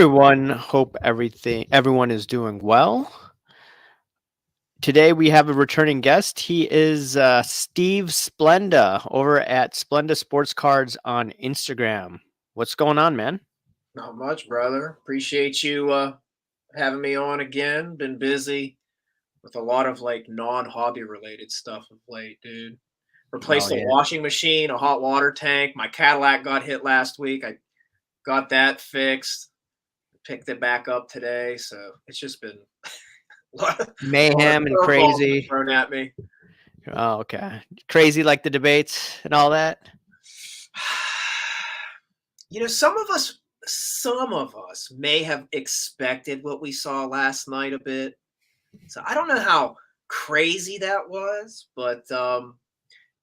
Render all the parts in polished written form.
everyone. Hope everyone is doing well. Today we have a returning guest. He is Steve Splenda over at Splenda Sports Cards on Instagram. What's going on, man? Not much, brother. Appreciate you having me on again. Been busy with a lot of like non-hobby related stuff of late, dude. Oh Replaced a yeah. washing machine, a hot water tank. My Cadillac got hit last week. I got that fixed. Picked it back up today. So it's just been a lot of Mayhem and curveballs been crazy. thrown at me. Oh, okay. Crazy like the debates and all that. You know, some of us may have expected what we saw last night a bit. So I don't know how crazy that was, but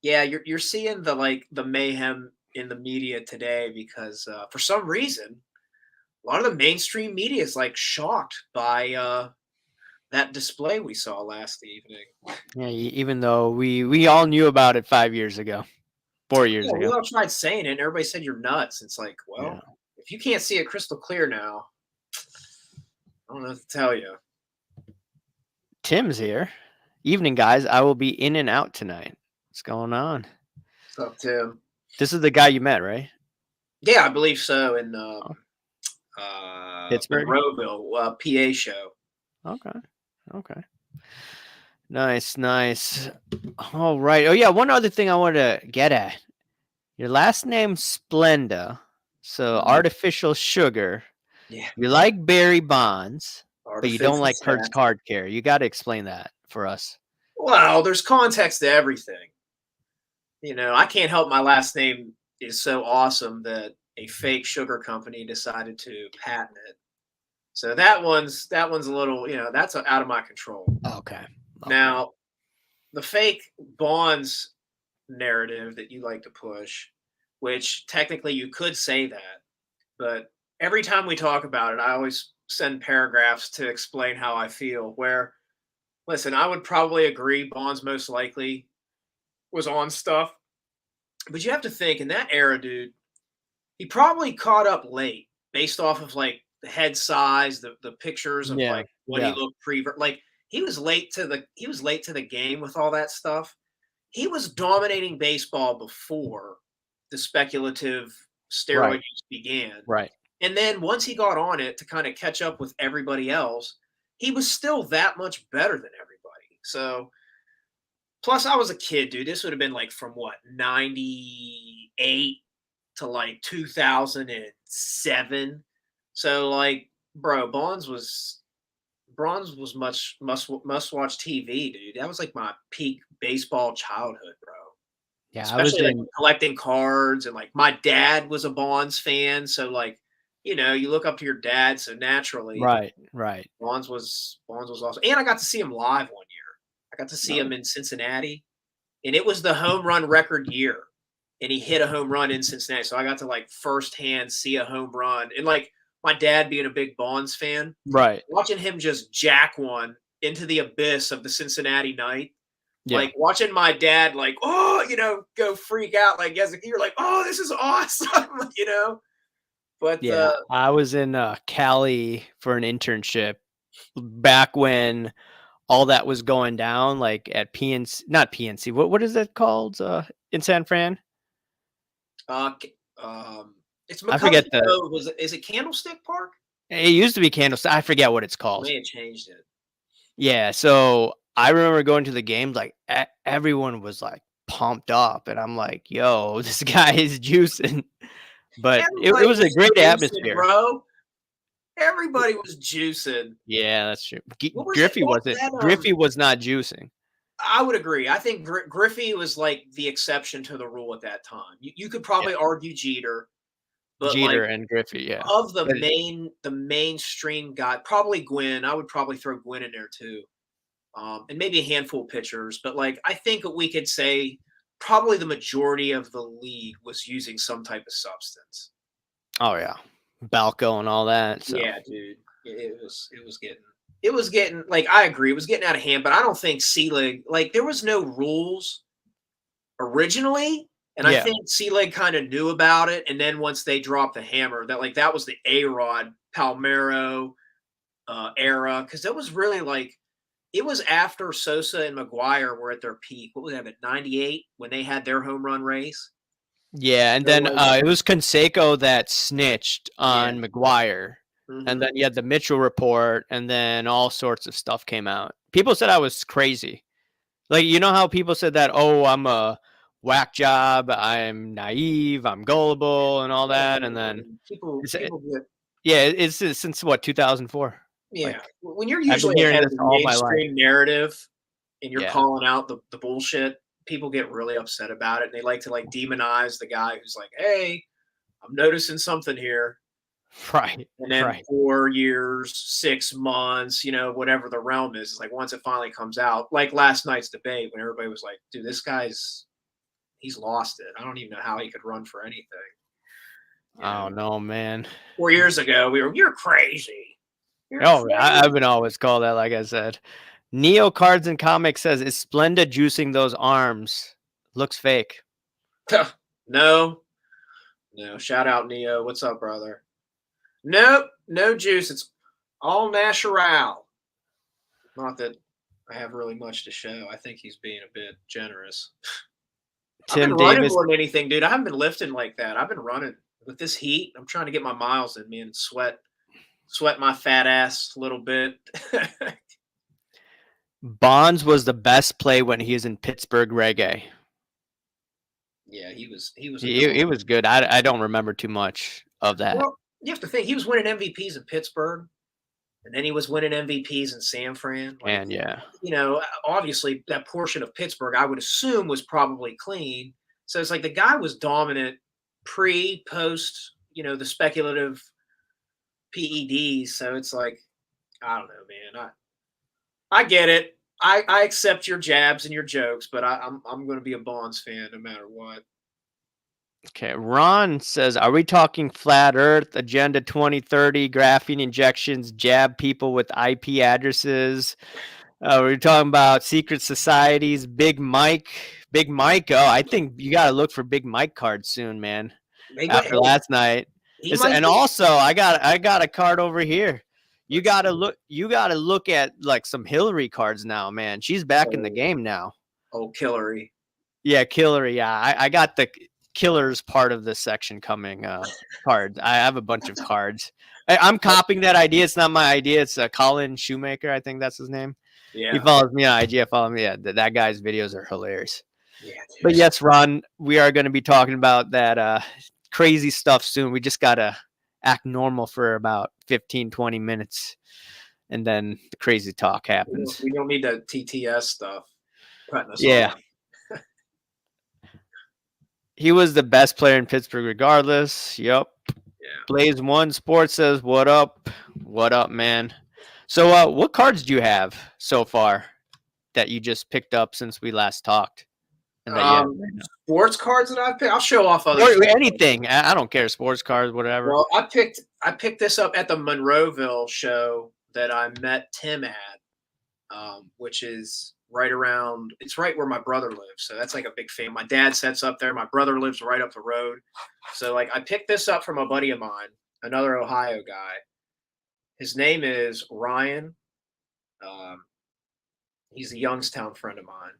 yeah, you're seeing the mayhem in the media today because for some reason a lot of the mainstream media is like shocked by that display we saw last evening. Yeah, even though we all knew about it 5 years ago, 4 years Yeah, we ago. all tried saying it, and everybody said you're nuts. It's like, Yeah. well, if you can't see it crystal clear now, I don't know what to tell you. Tim's here. Evening, guys. I will be in and out tonight. What's going on? What's up, Tim? This is the guy you met, right? Yeah, I believe so. In Oh, Pittsburgh. Monroeville, PA show. Okay. Okay. Nice, nice. All right. Oh yeah, one other thing I want to get at. Your last name's Splenda, so Mhm. artificial sugar. Yeah, You like Barry Bonds, but you don't artificial like Kurt's sass. card care. You got to explain that for us. Well, there's context to everything. You know, I can't help my last name is so awesome that a fake sugar company decided to patent it. So that one's a little, that's out of my control. Okay. Okay. Now, the fake bonds narrative that you like to push, which technically you could say that, but every time we talk about it, I always send paragraphs to explain how I feel. Where, listen, I would probably agree Bonds most likely was on stuff, but you have to think in that era, dude, he probably caught up late based off of like the head size, the pictures of Yeah. like what he Yeah. looked like he was late to the game with all that stuff. He was dominating baseball before the speculative steroid Right. use began. Right. And then once he got on it to kind of catch up with everybody else, he was still that much better than everybody. So plus I was a kid, dude. This would have been like from what, 98 to like 2007. So like, bro, Bronze was much must watch TV, dude. That was like my peak baseball childhood, bro. Yeah. I was Especially like in. collecting cards and like my dad was a Bonds fan, so like, you look up to your dad, so naturally Right. Right. Bonds was awesome. And I got to see him live one year. I got to see him No. in Cincinnati, and it was the home run record year. And he hit a home run in Cincinnati. So I got to like firsthand see a home run. And like my dad being a big Bonds fan, Right. watching him just jack one into the abyss of the Cincinnati night. Yeah. Like watching my dad, like, oh, go freak out. Like, as a kid, you're like, oh, this is awesome. But Yeah. I was in Cali for an internship back when all that was going down, like at PNC, not PNC. What is that called? In San Fran? uh, it's I forget McCovey the. Cove. Is it Candlestick Park? It used to be Candlestick. I forget what it's They called. may have changed it. Yeah. So I remember going to the games. Like everyone was like pumped up, and I'm like, "Yo, this guy is juicing." But it Everybody was a was great juicing, atmosphere. bro. Everybody was juicing. Yeah, that's true. What was it Griffey back wasn't. then? Griffey was not juicing. I would agree. I think Griffey was like the exception to the rule at that time. You could Yeah, probably argue Jeter, but like Jeter and Griffey. Yeah, of the but mainstream guy, probably Gwynn. I would probably throw Gwynn in there too, and maybe a handful of pitchers. But like I think we could say probably the majority of the league was using some type of substance. oh yeah, Balco and all that. So Yeah, dude. It was getting like I agree, it was getting out of hand, but I don't think C League like there was no rules originally. And I yeah, think C League kind of knew about it. And then once they dropped the hammer, that was the A Rod Palmeiro era, because that was really like it was after Sosa and McGuire were at their peak. What was that at 98 when they had their home run race? Yeah, and So then like, it was Canseco that snitched yeah. on McGuire, and Hmm. then you had the Mitchell report, and then all sorts of stuff came out. People said I was crazy. Like, you know how people said that, oh, I'm a whack job, I'm naive, I'm gullible, and all Yeah, that, and no, then people it's, people get yeah, it's since what 2004. yeah. Like When you're I've been usually hearing ahead of this the all my life. mainstream narrative and you're Yeah, calling out the bullshit, people get really upset about it. And they like to like demonize the guy who's like, "Hey, I'm noticing something here." right, And then right. 4 years, 6 months, whatever the realm is, it's like once it finally comes out, like last night's debate when everybody was like, "Dude, this guy's he's lost it. I don't even know how he could run for anything." You Oh know, no, man. 4 years ago, you're crazy. You're Oh, I've crazy. been always called that, like I said. Neo Cards and Comics says, is Splenda juicing those arms? Looks fake. No, no. Shout out Neo. What's up, brother? Nope, no juice. It's all natural. Not that I have really much to show. I think he's being a bit generous. I've been Tim running Davis. more than anything, dude. I haven't been lifting like that. I've been running with this heat. I'm trying to get my miles in me and sweat my fat ass a little bit. Bonds was the best play when he was in Pittsburgh Reggae. Yeah, he was a He dog. was good. I don't remember too much of that. Well, you have to think he was winning MVPs in Pittsburgh, and then he was winning MVPs in San Fran. Like, And yeah, obviously that portion of Pittsburgh I would assume was probably clean. So it's like the guy was dominant pre, post, the speculative PEDs. So it's like, I don't know, man. I get it. I accept your jabs and your jokes, but I'm going to be a Bonds fan no matter what. okay. Ron says, are we talking flat Earth, Agenda 2030, graphene injections, jab people with IP addresses? We're talking about secret societies, Big Mike. Big Mike. Oh, I think you got to look for Big Mike cards soon, man. They might. After Hey, last night, he might and be. also I got a card over here. You Let's got to see. look. You got to look at like some Hillary cards now, man. She's back in the Oh, game now. oh, Killery. Yeah, Hillary. Yeah, I got the killers part of this section coming. Cards. I have a bunch of cards. I'm copying that idea. It's not my idea. It's Colin Shoemaker. I think that's his name. He Yeah. follows me on IG. I follow me. Yeah, that guy's videos are hilarious. Yeah, But dude. yes, Ron, we are going to be talking about that crazy stuff soon. We just got to act normal for about 15, 20 minutes. And then the crazy talk We don't, happens. we don't need that TTS stuff cutting us Yeah. off. He was the best player in Pittsburgh regardless. Yep. Yeah. Blaze One Sports says, what up? What up, man? So what cards do you have so far that you just picked up since we last talked? And that you have right now? Sports cards that I've picked. I'll show off other Or stuff. anything. I don't care. Sports cards, whatever. Well, I picked this up at the Monroeville show that I met Tim at, which is right around. It's right where my brother lives, so that's like a big fan. My dad sets up there. My brother lives right up the road, so like I picked this up from a buddy of mine, another Ohio guy. His name is Ryan. Um, he's a Youngstown friend of mine,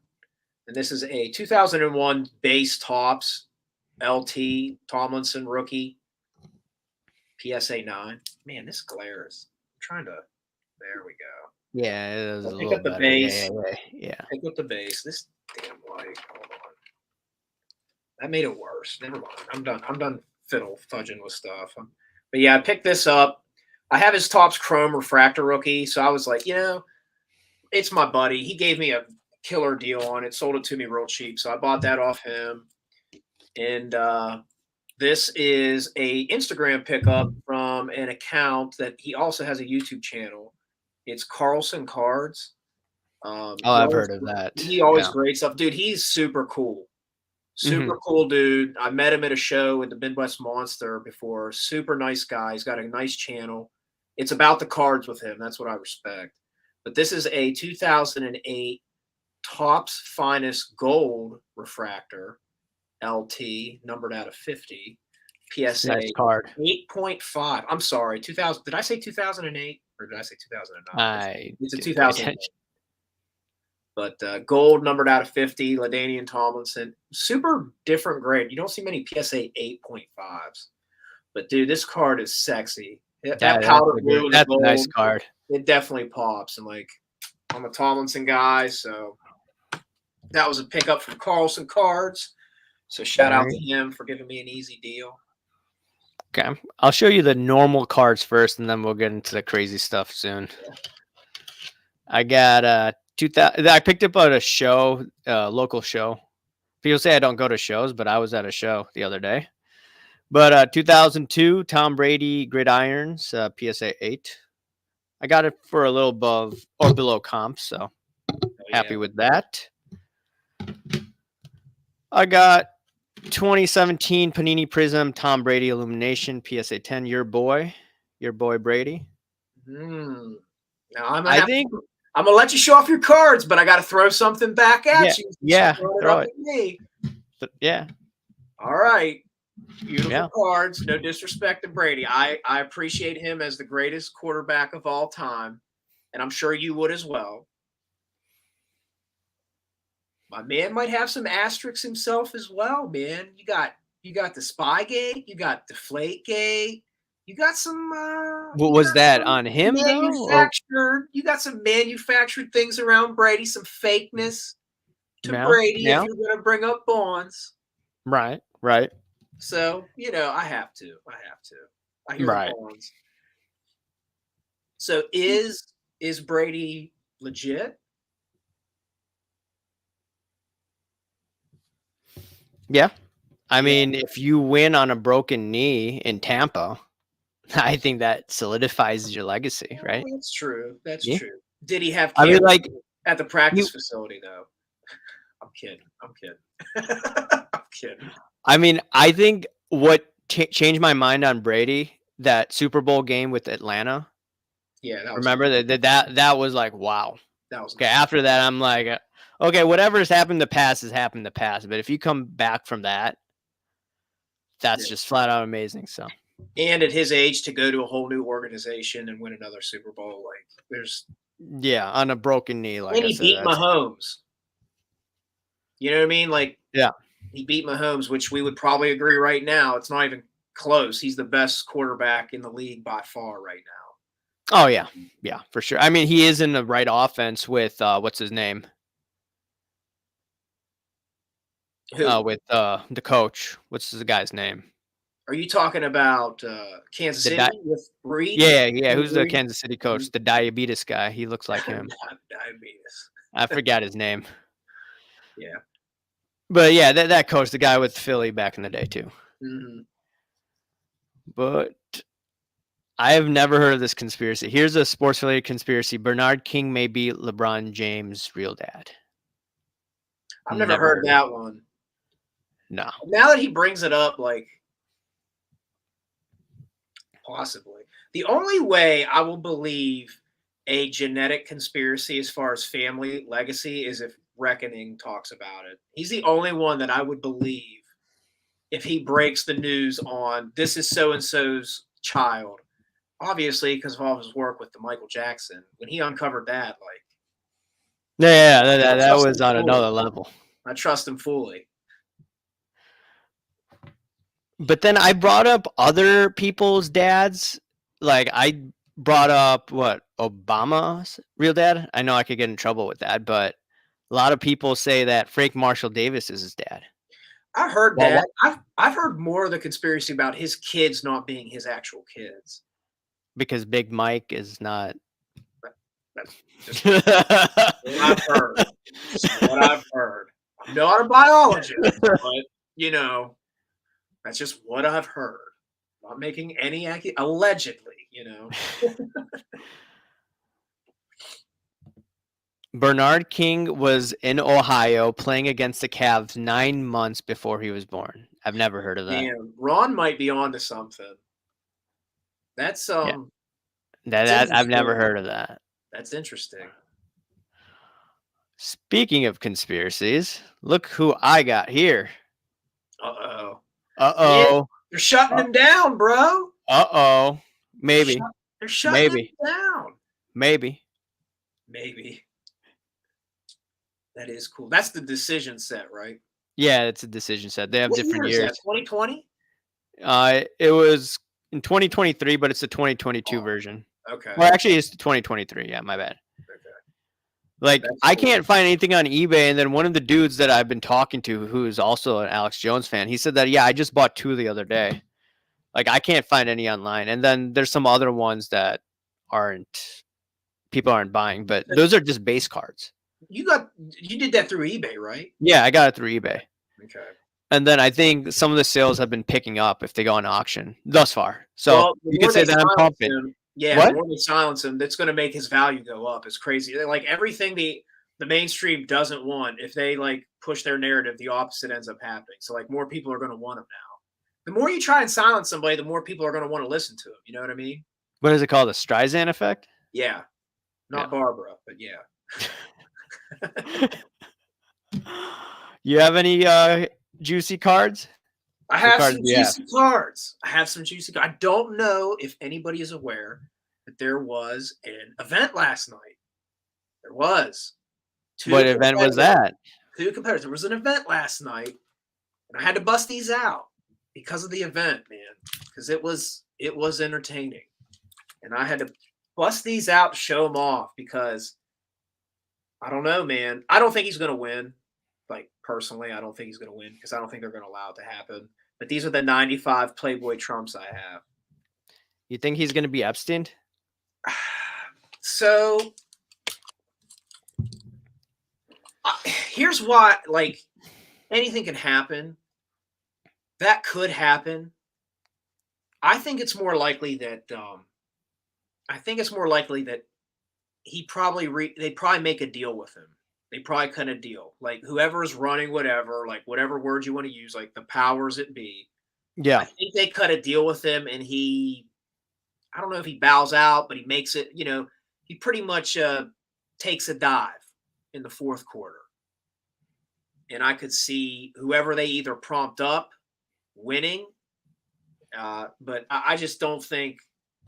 and this is a 2001 base tops LT Tomlinson rookie PSA 9. Man, this glares. I'm trying to. There we go. Yeah, it is I'll a pick little up the better. base. Yeah. Pick up the base. This damn light. Hold on. That made it worse. Never mind. I'm done. I'm done fiddle fudging with stuff. But yeah, I picked this up. I have his Topps Chrome Refractor rookie, so I was like, it's my buddy. He gave me a killer deal on it. Sold it to me real cheap, so I bought that off him. And this is a Instagram pickup from an account that he also has a YouTube channel. It's Carlson Cards. Oh, I've heard of that. He always Yeah. great stuff, dude. He's super cool, Mhm. super cool dude. I met him at a show at the Midwest Monster before. Super nice guy. He's got a nice channel. It's about the cards with him. That's what I respect. But this is a 2008 Topps Finest Gold Refractor LT, numbered out of 50. PSA Nice card. 8.5. I'm sorry, 2000. Did I say 2008 or did I say 2009? I It's a didn't pay 2008. attention. But gold numbered out of 50, LaDainian Tomlinson. Super different grade. You don't see many PSA 8.5s. But dude, this card is sexy. That powder blue and the That's a nice gold, card. it definitely pops. And like, I'm a Tomlinson guy, so that was a pickup from Carlson Cards. So shout out to him for giving me an easy deal. Okay, I'll show you the normal cards first, and then we'll get into the crazy stuff soon. Yeah. I got 2000. I picked up at a show, local show. People say I don't go to shows, but I was at a show the other day. But 2002 Tom Brady Gridirons, PSA 8. I got it for a little above or below comp, so happy with that. I got 2017 Panini Prism Tom Brady Illumination PSA 10. Your boy Brady. Now I'm gonna let you show off your cards, but I got to throw something back at you. Yeah, throw it. Me. Yeah. All right. Beautiful cards. No disrespect to Brady. I appreciate him as the greatest quarterback of all time, and I'm sure you would as well. My man might have some asterisks himself as well, man. You got the Spygate, you got Deflategate, you got some. What was that on him though? You got some manufactured things around Brady, some fakeness to Brady if you're going to bring up Bonds. Right. So I have to. I hear the Bonds. So is Brady legit? Yeah. I mean, if you win on a broken knee in Tampa, I think that solidifies your legacy, right? That's true. That's true. Did he have cameras at the practice facility, though? I'm kidding. I'm kidding. I mean, I think what changed my mind on Brady, that Super Bowl game with Atlanta. Yeah. Remember that was like, wow. That was okay. After that, I'm like, okay, whatever has happened in the past has happened in the past. But if you come back from that, that's just flat out amazing. So, and at his age, to go to a whole new organization and win another Super Bowl, like there's on a broken knee, like and he beat Mahomes. You know what I mean? Like he beat Mahomes, which we would probably agree right now. It's not even close. He's the best quarterback in the league by far right now. Oh yeah, for sure. I mean, he is in the right offense with what's his name? With the coach. What's the guy's name? Are you talking about Kansas City with Reed? Yeah. Who's the Kansas City coach? The diabetes guy. He looks like him. Diabetes. I forgot his name. Yeah. But yeah, that coach, the guy with Philly back in the day too. Mm-hmm. But I have never heard of this conspiracy. Here's a sports-related conspiracy. Bernard King may be LeBron James' real dad. I've never heard that one. No. Now that he brings it up, like, possibly. The only way I will believe a genetic conspiracy as far as family legacy is if Reckoning talks about it. He's the only one that I would believe if he breaks the news on this is so-and-so's child. Obviously, because of all his work with the Michael Jackson. When he uncovered that, like... that was on another level. I trust him fully. But then I brought up other people's dads. Like, I brought up, Obama's real dad? I know I could get in trouble with that, but a lot of people say that Frank Marshall Davis is his dad. I heard that. I've heard more of the conspiracy about his kids not being his actual kids. Because Big Mike is not. That's just what I've heard. I'm not a biologist, but, that's just what I've heard. I'm not making any allegedly, Bernard King was in Ohio playing against the Cavs 9 months before he was born. I've never heard of that. Damn, Ron might be onto something. That's I've never heard of that. That's interesting. Speaking of conspiracies, look who I got here. Uh-oh. They're shutting him down, bro. Uh-oh. Maybe. They're shutting him Maybe. down. Maybe. Maybe. That is cool. That's the decision set, right? Yeah, it's a decision set. They have What year different is years. that? 2020? It was in 2023, but it's the 2022 Oh, version. okay. Well, actually, it's 2023. Yeah, my bad. Okay. Like, That's I cool. can't find anything on eBay. And then one of the dudes that I've been talking to, who is also an Alex Jones fan, he said that, yeah, I just bought 2 the other day. Like, I can't find any online. And then there's some other ones that people aren't buying, but those are just base cards. You did that through eBay, right? Yeah, I got it through eBay. Okay. And then I think some of the sales have been picking up if they go on auction thus far. So you could say that I'm pumping. Yeah, What? the more they silence him, that's going to make his value go up. It's crazy. Like everything the mainstream doesn't want, if they like push their narrative, the opposite ends up happening. So like more people are going to want him now. The more you try and silence somebody, the more people are going to want to listen to him. You know what I mean? What is it called? The Streisand effect? Yeah. Not Barbara, but yeah. You have any juicy cards? I have some juicy cards. I don't know if anybody is aware that there was an event last night. There was. What event was that? 2 competitors. There was an event last night, and I had to bust these out because of the event, man. Because it was entertaining, and I had to bust these out to show them off because I don't know, man. I don't think he's going to win. Like personally, I don't think he's going to win because I don't think they're going to allow it to happen. But these are the 95 Playboy Trumps I have. You think he's going to be Epstein? So here's why, like, anything can happen. That could happen. I think it's more likely that they'd probably make a deal with him. They probably cut a deal. Like whoever is running whatever, like whatever words you want to use, like the powers that be. Yeah. I think they cut a deal with him, and I don't know if he bows out, but he makes it, he pretty much takes a dive in the 4th quarter. And I could see whoever they either prompt up winning. But I just don't think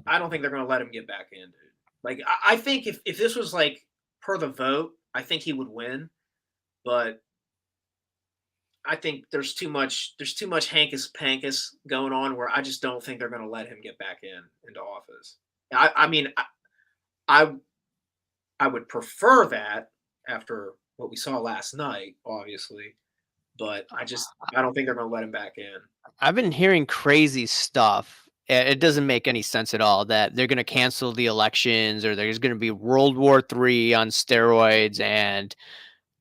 they're going to let him get back in, dude. Like, I think if this was like per the vote, I think he would win. But I think there's too much hankus pankus going on where I just don't think they're going to let him get back into office. I mean, I would prefer that after what we saw last night, obviously, but I don't think they're going to let him back in. I've been hearing crazy stuff. It doesn't make any sense at all that they're going to cancel the elections or there's going to be World War III on steroids and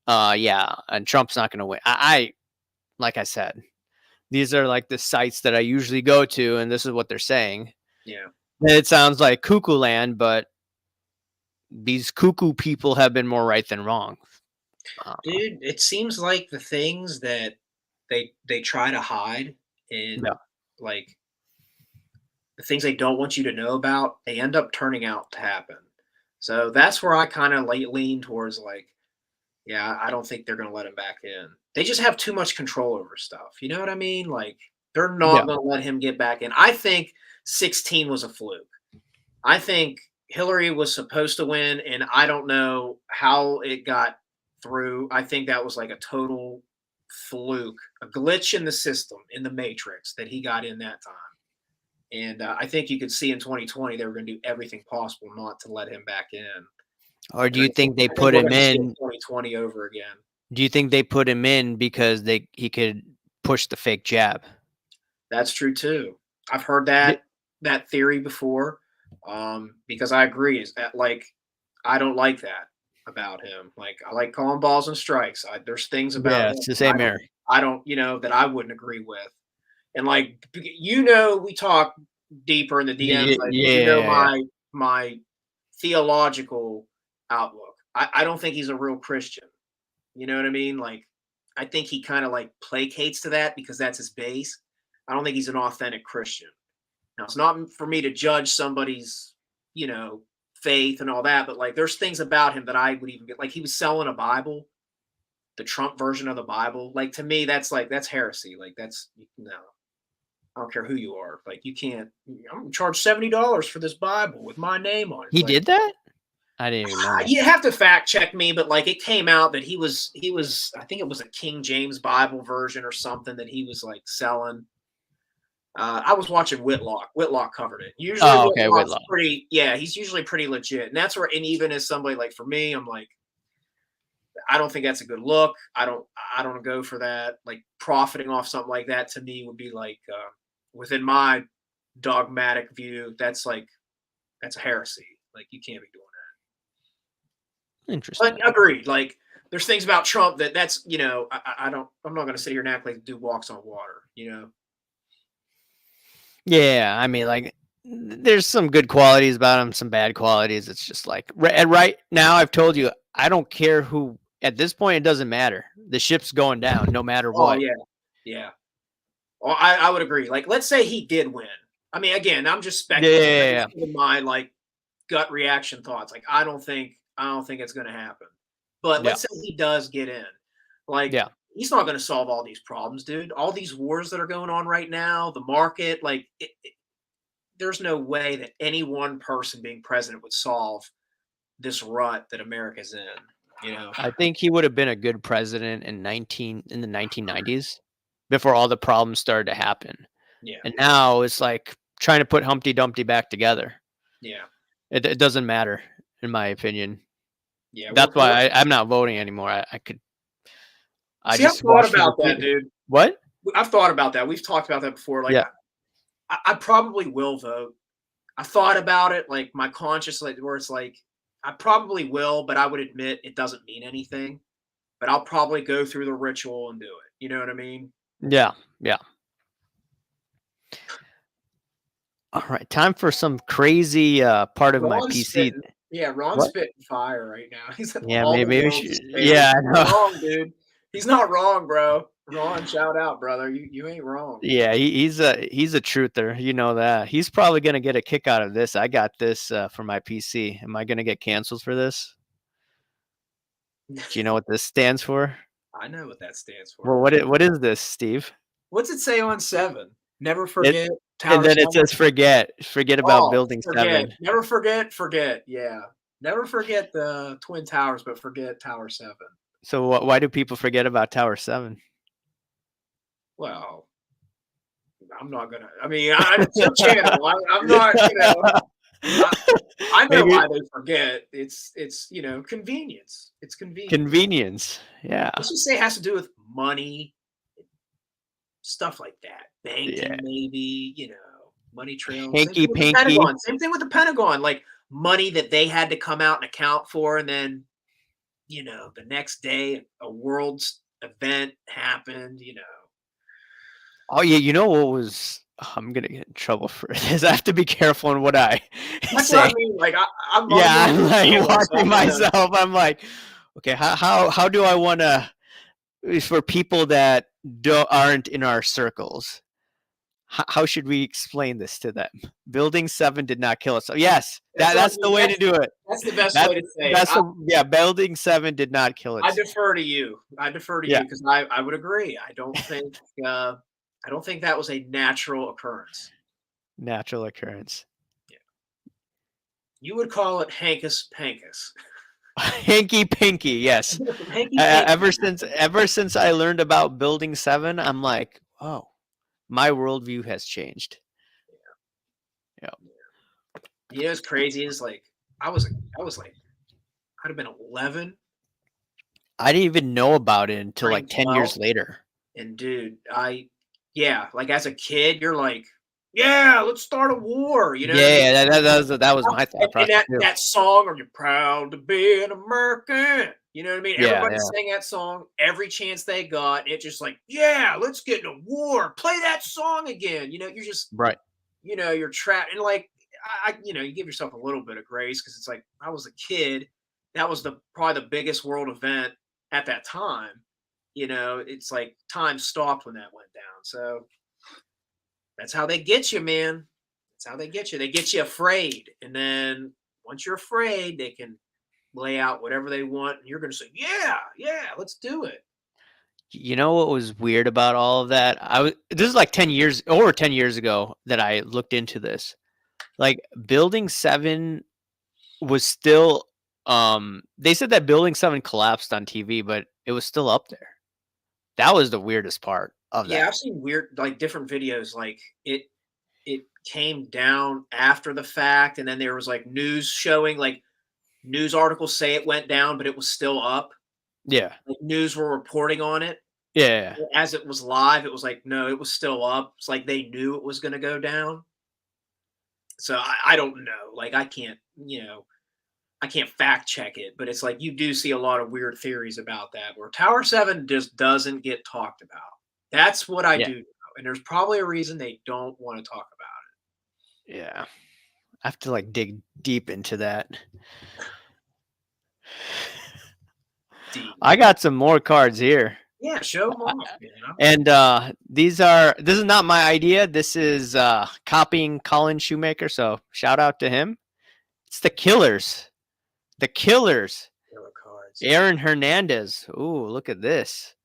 and Trump's not going to win. I like I said, these are like the sites that I usually go to, and this is what they're saying. Yeah. It sounds like cuckoo land, but these cuckoo people have been more right than wrong. Dude, it seems like the things that they try to hide and like the things they don't want you to know about, they end up turning out to happen. So that's where I kind of lean towards like, yeah, I don't think they're going to let him back in. They just have too much control over stuff. You know what I mean? Like they're not going to let him get back in. I think 16 was a fluke. I think Hillary was supposed to win, and I don't know how it got through. I think that was like a total fluke, a glitch in the system, in the matrix that he got in that time. And I think you could see in 2020 they were going to do everything possible not to let him back in. Or do you think they put him in 2020 over again? Do you think they put him in because he could push the fake jab? That's true too. I've heard that theory before. Because I agree. Is that like I don't like that about him. Like I like calling balls and strikes. There's things about it's the same here. I don't, that I wouldn't agree with. And like we talk deeper in the DMs. My theological outlook. I don't think he's a real Christian. You know what I mean? Like I think he kind of like placates to that because that's his base. I don't think he's an authentic Christian. Now it's not for me to judge somebody's, faith and all that, but like there's things about him that I would even get. Like he was selling a Bible, the Trump version of the Bible. Like to me, that's heresy. Like no. I don't care who you are. Like you can't. I'm gonna charge $70 for this Bible with my name on it. He Like did that? I didn't even know. you have to fact check me, but like it came out that he was. I think it was a King James Bible version or something that he was like selling. I was watching Whitlock. Whitlock covered it. Usually Oh, okay, Whitlock's Whitlock. pretty. Yeah, he's usually pretty legit, and that's where. And even as somebody like for me, I'm like, I don't think that's a good look. I don't go for that. Like profiting off something like that to me would be like within my dogmatic view, that's a heresy. Like you can't be doing that. Interesting. But agreed. Like there's things about Trump that's I'm not gonna sit here and act like the dude walks on water, you know. Yeah, I mean, like, there's some good qualities about him, some bad qualities. It's just like, and right now, I've told you, I don't care who. At this point, it doesn't matter. The ship's going down, no matter Oh what. yeah. Yeah. Well, I would agree. Like let's say he did win. I mean, again, I'm just speculating. I'm Yeah, just giving my like gut reaction thoughts. Like I don't think it's gonna happen. But yeah, let's say he does get in. Like yeah. he's not gonna solve all these problems, dude. All these wars that are going on right now, the market, like there's no way that any one person being president would solve this rut that America's in. You know? I think he would have been a good president in the 1990s, before all the problems started to happen. Yeah. And now it's like trying to put Humpty Dumpty back together. Yeah. It doesn't matter, in my opinion. Yeah. That's why I'm not voting anymore. I See, I've just thought watched about that, dude. What? I've thought about that. We've talked about that before. Like, Yeah. I probably will vote. I thought about it, like my conscience, like where it's like I probably will, but I would admit it doesn't mean anything. But I'll probably go through the ritual and do it. You know what I mean? Yeah. Yeah. All right. Time for some crazy part of my Ron's PC. spitting. Yeah, Ron's What? spitting fire right now. He's at Yeah, all the maybe we world's should. favorites. Yeah, I He's know. not wrong, dude. He's not wrong, bro. Ron, shout out, brother. You ain't wrong. Yeah, he's a truther. You know that. He's probably gonna get a kick out of this. I got this for my PC. Am I gonna get canceled for this? Do you know what this stands for? I know what that stands Well, for. what is this, Steve? What's it say on 7? Never It forget and Tower then it 7. says forget about Oh, building forget. 7. Never forget. Yeah. Never forget the Twin Towers, but forget Tower 7. So why do people forget about Tower 7? Well, I'm not gonna. I mean, it's your channel. I'm not. I know Maybe why they forget. It's convenience. It's convenience. convenience. Yeah. Let's just say it has to do with money, stuff like that. Yeah. Banking, maybe. Money trails. Same thing Hanky with the panky. Pentagon. Same thing with the Pentagon. Like money that they had to come out and account for, and then the next day a world event happened. Oh yeah, you know what was I'm gonna get in trouble for this. I have to be careful on what I That's what say. I mean. Like I'm Yeah, I'm not like so watching I'm gonna. myself. I'm like, okay, how do I want to for people that aren't in our circles? How should we explain this to them? Building 7 did not kill us. So yes, that's the way to do it. That's the best That's way to say it. yeah. Building 7 did not kill I us. defer to you. Yeah, Because I would agree. I don't think that was a natural occurrence. natural occurrence. Yeah. You would call it Hankus Pankus. Hanky pinky, yes. Hanky Panky. Ever since I learned about Building 7, I'm like, oh, my worldview has changed. Yeah. It's crazy. It's like I was like I'd have been 11. I didn't even know about it until like 10 years 12. later. And dude, like as a kid, you're like, yeah, let's start a war. You know what I mean? Yeah, that was my thought And process too. that song, "Are you proud to be an American?" You know what I mean? Yeah, Everybody yeah. sang that song every chance they got. It just like, yeah, let's get in a war. Play that song again. You're just, Right. you're trapped. And like, you give yourself a little bit of grace because it's like I was a kid. That was probably the biggest world event at that time. It's like time stopped when that went down. So that's how they get you, man. That's how they get you. They get you afraid. And then once you're afraid, they can lay out whatever they want. And you're going to say, yeah, let's do it. You know what was weird about all of that? This is like 10 years, over 10 years ago that I looked into this. Like Building 7 was still they said that Building 7 collapsed on TV, but it was still up there. That was the weirdest part of Yeah, that. I've seen weird, like, different videos, like, it came down after the fact, and then there was, like, news showing, like, news articles say it went down, but it was still up. Yeah. Like, news were reporting on it. Yeah. As it was live, it was like, no, it was still up. It's like they knew it was gonna go down. So I don't know. Like, I can't, I can't fact check it, but it's like you do see a lot of weird theories about that where Tower 7 just doesn't get talked about. That's what I Yeah. do know. And there's probably a reason they don't want to talk about Yeah. I have to like dig deep into that. it. Deep. I got some more cards here. Yeah, show them off, man. And this is not my idea. This is copying Colin Shoemaker, so shout out to him. It's the Killers. The Killers. Killer cards. Aaron Hernandez. Ooh, look at this.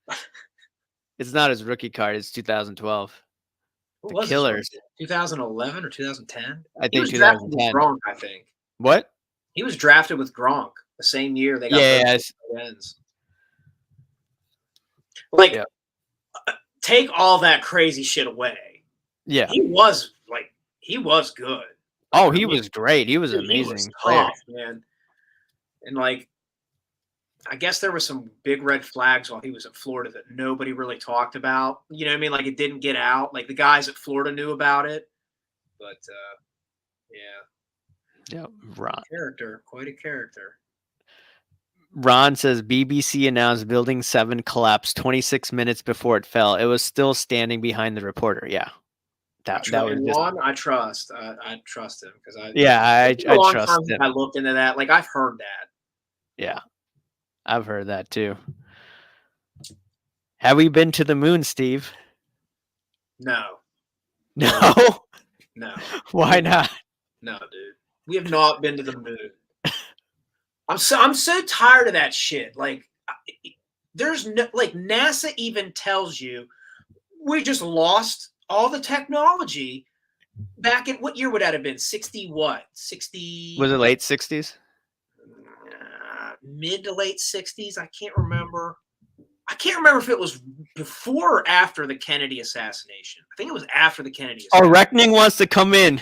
It's not his rookie card, it's 2012. Who The was Killers. 2011 or 2010? I He think was drafted with 2010. Gronk, I think. What? He was drafted with Gronk the same year they got Yes. both ends. Like, Yep. take all that crazy shit away. Yeah. He was good. Oh, he was great. He was an Dude, he was amazing player. tough, man. And like, I guess there was some big red flags while he was at Florida that nobody really talked about. You know what I mean? Like, it didn't get out. Like, the guys at Florida knew about it, but yeah, Yeah. Ron. quite a character. Ron says BBC announced Building 7 collapsed 26 minutes before it fell. It was still standing behind the reporter. Yeah. That was just, Ron, I trust. I trust him because I a long trust time him. I looked into that. Like, I've heard that. Yeah. I've heard that too. Have we been to the moon, Steve? No. No. No. Why not? No, dude. We have not been to the moon. I'm so tired of that shit. Like, there's no, like, NASA even tells you we just lost all the technology back in, what year would that have been? 60 what? 60 Was it late 60s? Mid to late 60s. I can't remember. I can't remember if it was before or after the Kennedy assassination. I think it was after the Kennedy assassination. Oh, Reckoning wants to come in.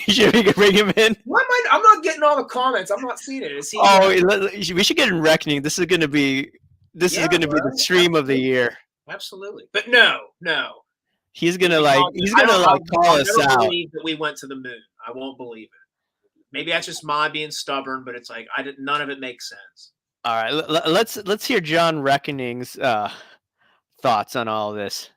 You should bring him in. Why am I'm not getting all the comments. I'm not seeing it. Is he, we should get in Reckoning. This is going to be the stream of the year. Absolutely. But no. He's gonna call us out. Believe that we went to the moon. I won't believe it. Maybe that's just my being stubborn, but it's like none of it makes sense. All right, let's hear John Reckoning's thoughts on all of this.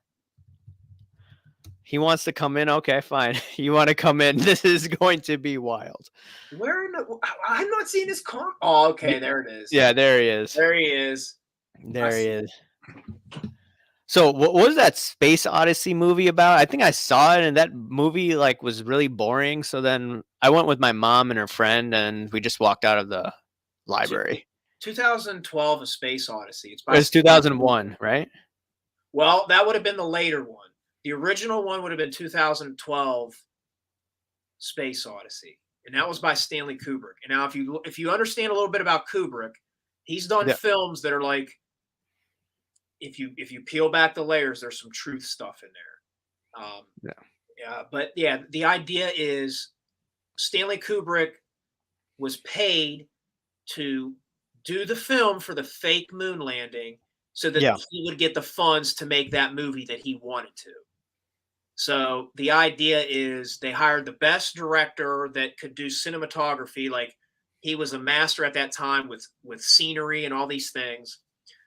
He wants to come in. Okay, fine. You want to come in? This is going to be wild. I'm not seeing his comment. Oh, okay, there it is. Yeah, there he is. There he is. There he is. So what was that Space Odyssey movie about? I think I saw it, and that movie was really boring. So then I went with my mom and her friend, and we just walked out of the library. 2012: A Space Odyssey. It's 2001, right? Well, that would have been the later one. The original one would have been 2012: Space Odyssey, and that was by Stanley Kubrick. And now, if you understand a little bit about Kubrick, he's done films that are like, if you peel back the layers, there's some truth stuff in there. But the idea is Stanley Kubrick was paid to do the film for the fake moon landing so that he would get the funds to make that movie that he wanted to. So the idea is they hired the best director that could do cinematography. Like, he was a master at that time with scenery and all these things.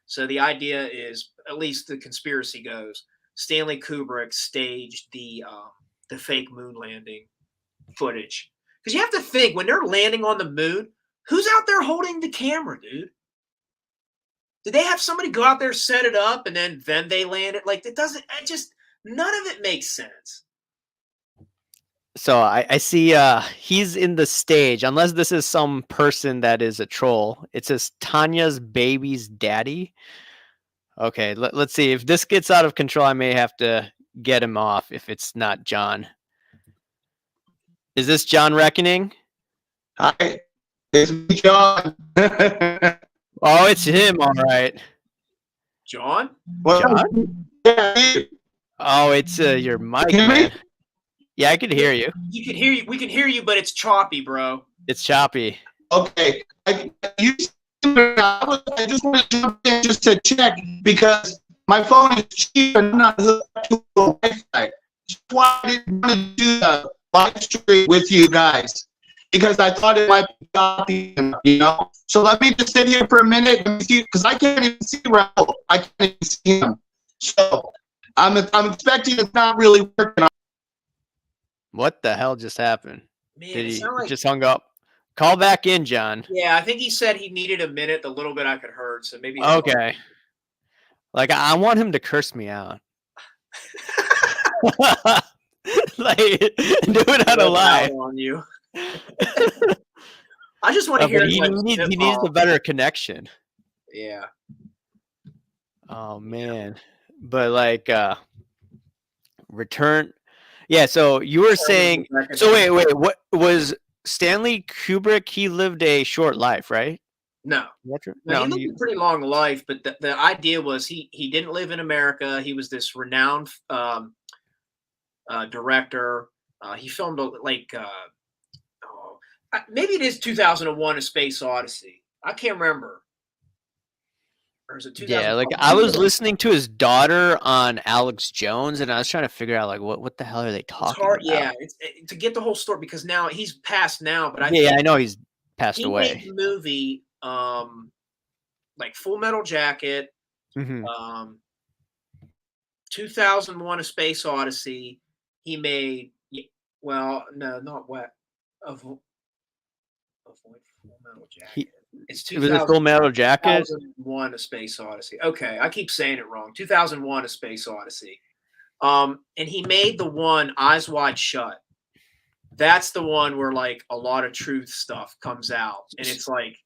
So the idea is, at least the conspiracy goes, Stanley Kubrick staged the fake moon landing footage. Because you have to think, when they're landing on the moon, who's out there holding the camera, dude? Did they have somebody go out there, set it up, and then they land it? Like, none of it makes sense. So I see he's in the stage, unless this is some person that is a troll. It says Tanya's baby's daddy. Okay, let's see. If this gets out of control, I may have to get him off if it's not John. Is this John Reckoning? Hi, it's me, John. Oh, it's him. All right. John? John? Yeah, Oh, it's your mic, hear me? man. Yeah, I could hear you. You can hear you. We can hear you, but it's choppy, bro. It's choppy. Okay. I just want to jump in just to check because my phone is cheap and I'm not hooked up to a Wi-Fi. Just why I didn't want to do the live stream with you guys because I thought it might be choppy, you know. So let me just sit here for a minute and see because I can't even see Raul. I can't even see him. So I'm expecting it's not really working. What the hell just happened? Man, Did it he sounded like, just hung up? Call back in, John. yeah, I think he said he needed a minute. The little bit I could heard, so maybe. Okay. Like I want him to curse me out. Like do it on a live. On you. I just want to hear. But he needs a better connection. Yeah. Oh man. But like return. Yeah, so you were saying so wait, what was Stanley Kubrick? He lived a short life, right? No. No, he lived a pretty long life, but the idea was he didn't live in America. He was this renowned director. He filmed like maybe it is 2001: A Space Odyssey. I can't remember. Or is it 2000? Yeah, like I was listening to his daughter on Alex Jones, and I was trying to figure out like what the hell are they talking about? Yeah, to get the whole story because now he's passed now, but I know he's passed away. Made the movie like Full Metal Jacket, 2001: A Space Odyssey. He made no, not what avoid Full Metal Jacket. It was a Full Metal Jacket. 2001: A Space Odyssey. Okay, I keep saying it wrong. 2001: A Space Odyssey. And he made the one Eyes Wide Shut. That's the one where like a lot of truth stuff comes out, and it's like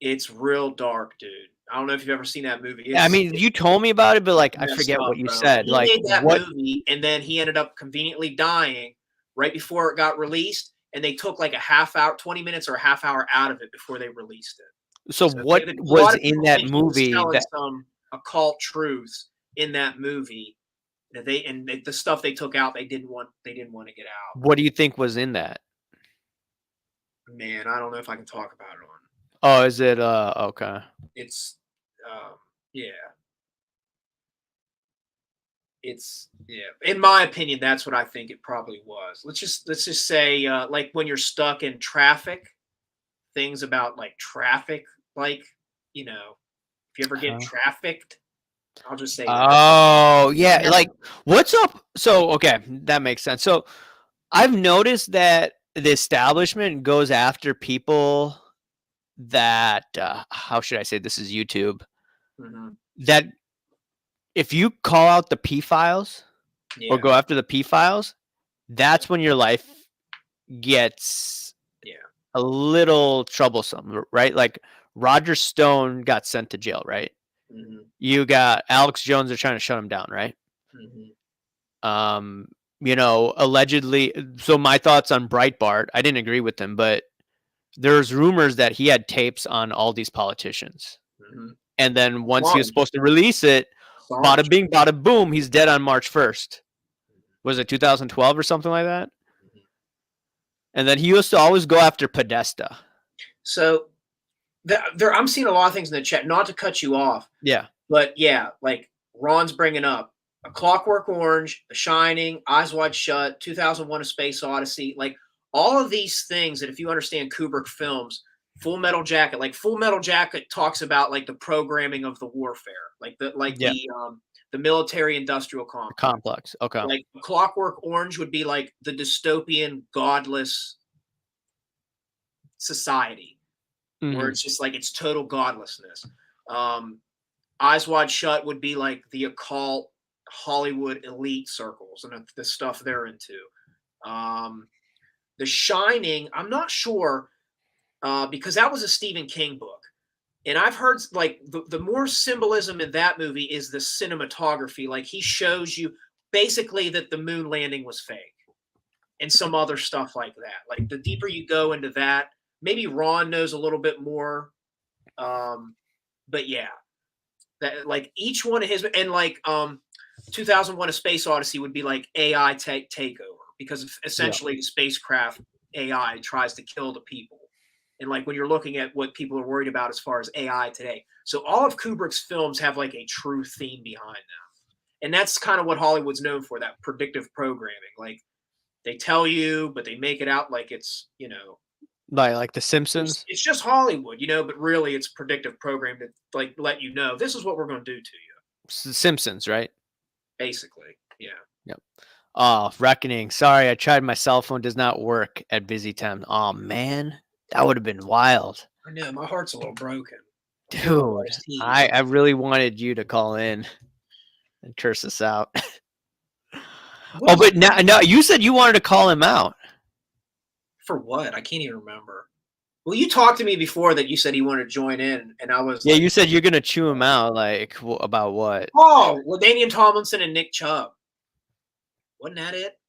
it's real dark, dude. I don't know if you've ever seen that movie. I mean, you told me about it, but like I forget what you said. He made that movie, and then he ended up conveniently dying right before it got released. And they took like a half hour, 20 minutes or a half hour out of it before they released it. So what was in that movie? That some occult truths in that movie that the stuff they took out, they didn't want to get out. What do you think was in that? Man, I don't know if I can talk about it on. Oh, is it okay? It's in my opinion, that's what I think it probably was. Let's just say like when you're stuck in traffic, things about like traffic, like if you ever get trafficked, I'll just say oh yeah, like what's up? So okay, that makes sense. So I've noticed that the establishment goes after people that how should I say, this is YouTube, that if you call out the P files or go after the P files, that's when your life gets a little troublesome, right? Like Roger Stone got sent to jail, right? You got Alex Jones, they're trying to shut him down, right? Allegedly. So my thoughts on Breitbart, I didn't agree with him, but there's rumors that he had tapes on all these politicians. And then once he was supposed to release it, bada bing, bada boom, he's dead on March 1st. Was it 2012 or something like that? And then he used to always go after Podesta. So I'm seeing a lot of things in the chat, not to cut you off. Yeah. But yeah, like Ron's bringing up A Clockwork Orange, The Shining, Eyes Wide Shut, 2001: A Space Odyssey, like all of these things that if you understand Kubrick films, Full Metal Jacket, like Full Metal Jacket talks about like the programming of the warfare, like the military industrial complex. Okay. Like Clockwork Orange would be like the dystopian, godless society where it's just like it's total godlessness. Eyes Wide Shut would be like the occult Hollywood elite circles and the stuff they're into. The Shining, I'm not sure because that was a Stephen King book. And I've heard like the more symbolism in that movie is the cinematography. Like he shows you basically that the moon landing was fake and some other stuff like that. Like the deeper you go into that, maybe Ron knows a little bit more. But yeah, that like each one of his and like 2001: A Space Odyssey would be like AI takeover because essentially the spacecraft AI tries to kill the people. And like when you're looking at what people are worried about as far as AI today. So all of Kubrick's films have like a true theme behind them. And that's kind of what Hollywood's known for, that predictive programming. Like they tell you, but they make it out like it's, you know, like The Simpsons. it's just Hollywood, you know, but really it's predictive programming to like let you know this is what we're going to do to you. Simpsons, right? Basically. Yeah. Yep. Oh, Reckoning. Sorry, I tried. My cell phone does not work at busy time. Oh man, that would have been wild. I know, my heart's a little broken. Dude, I really wanted you to call in and curse us out. Oh, but now you said you wanted to call him out. For what? I can't even remember. Well, you talked to me before that you said he wanted to join in, and I was you said you're gonna chew him out. Like about what? Oh, LaDainian Tomlinson and Nick Chubb. Wasn't that it?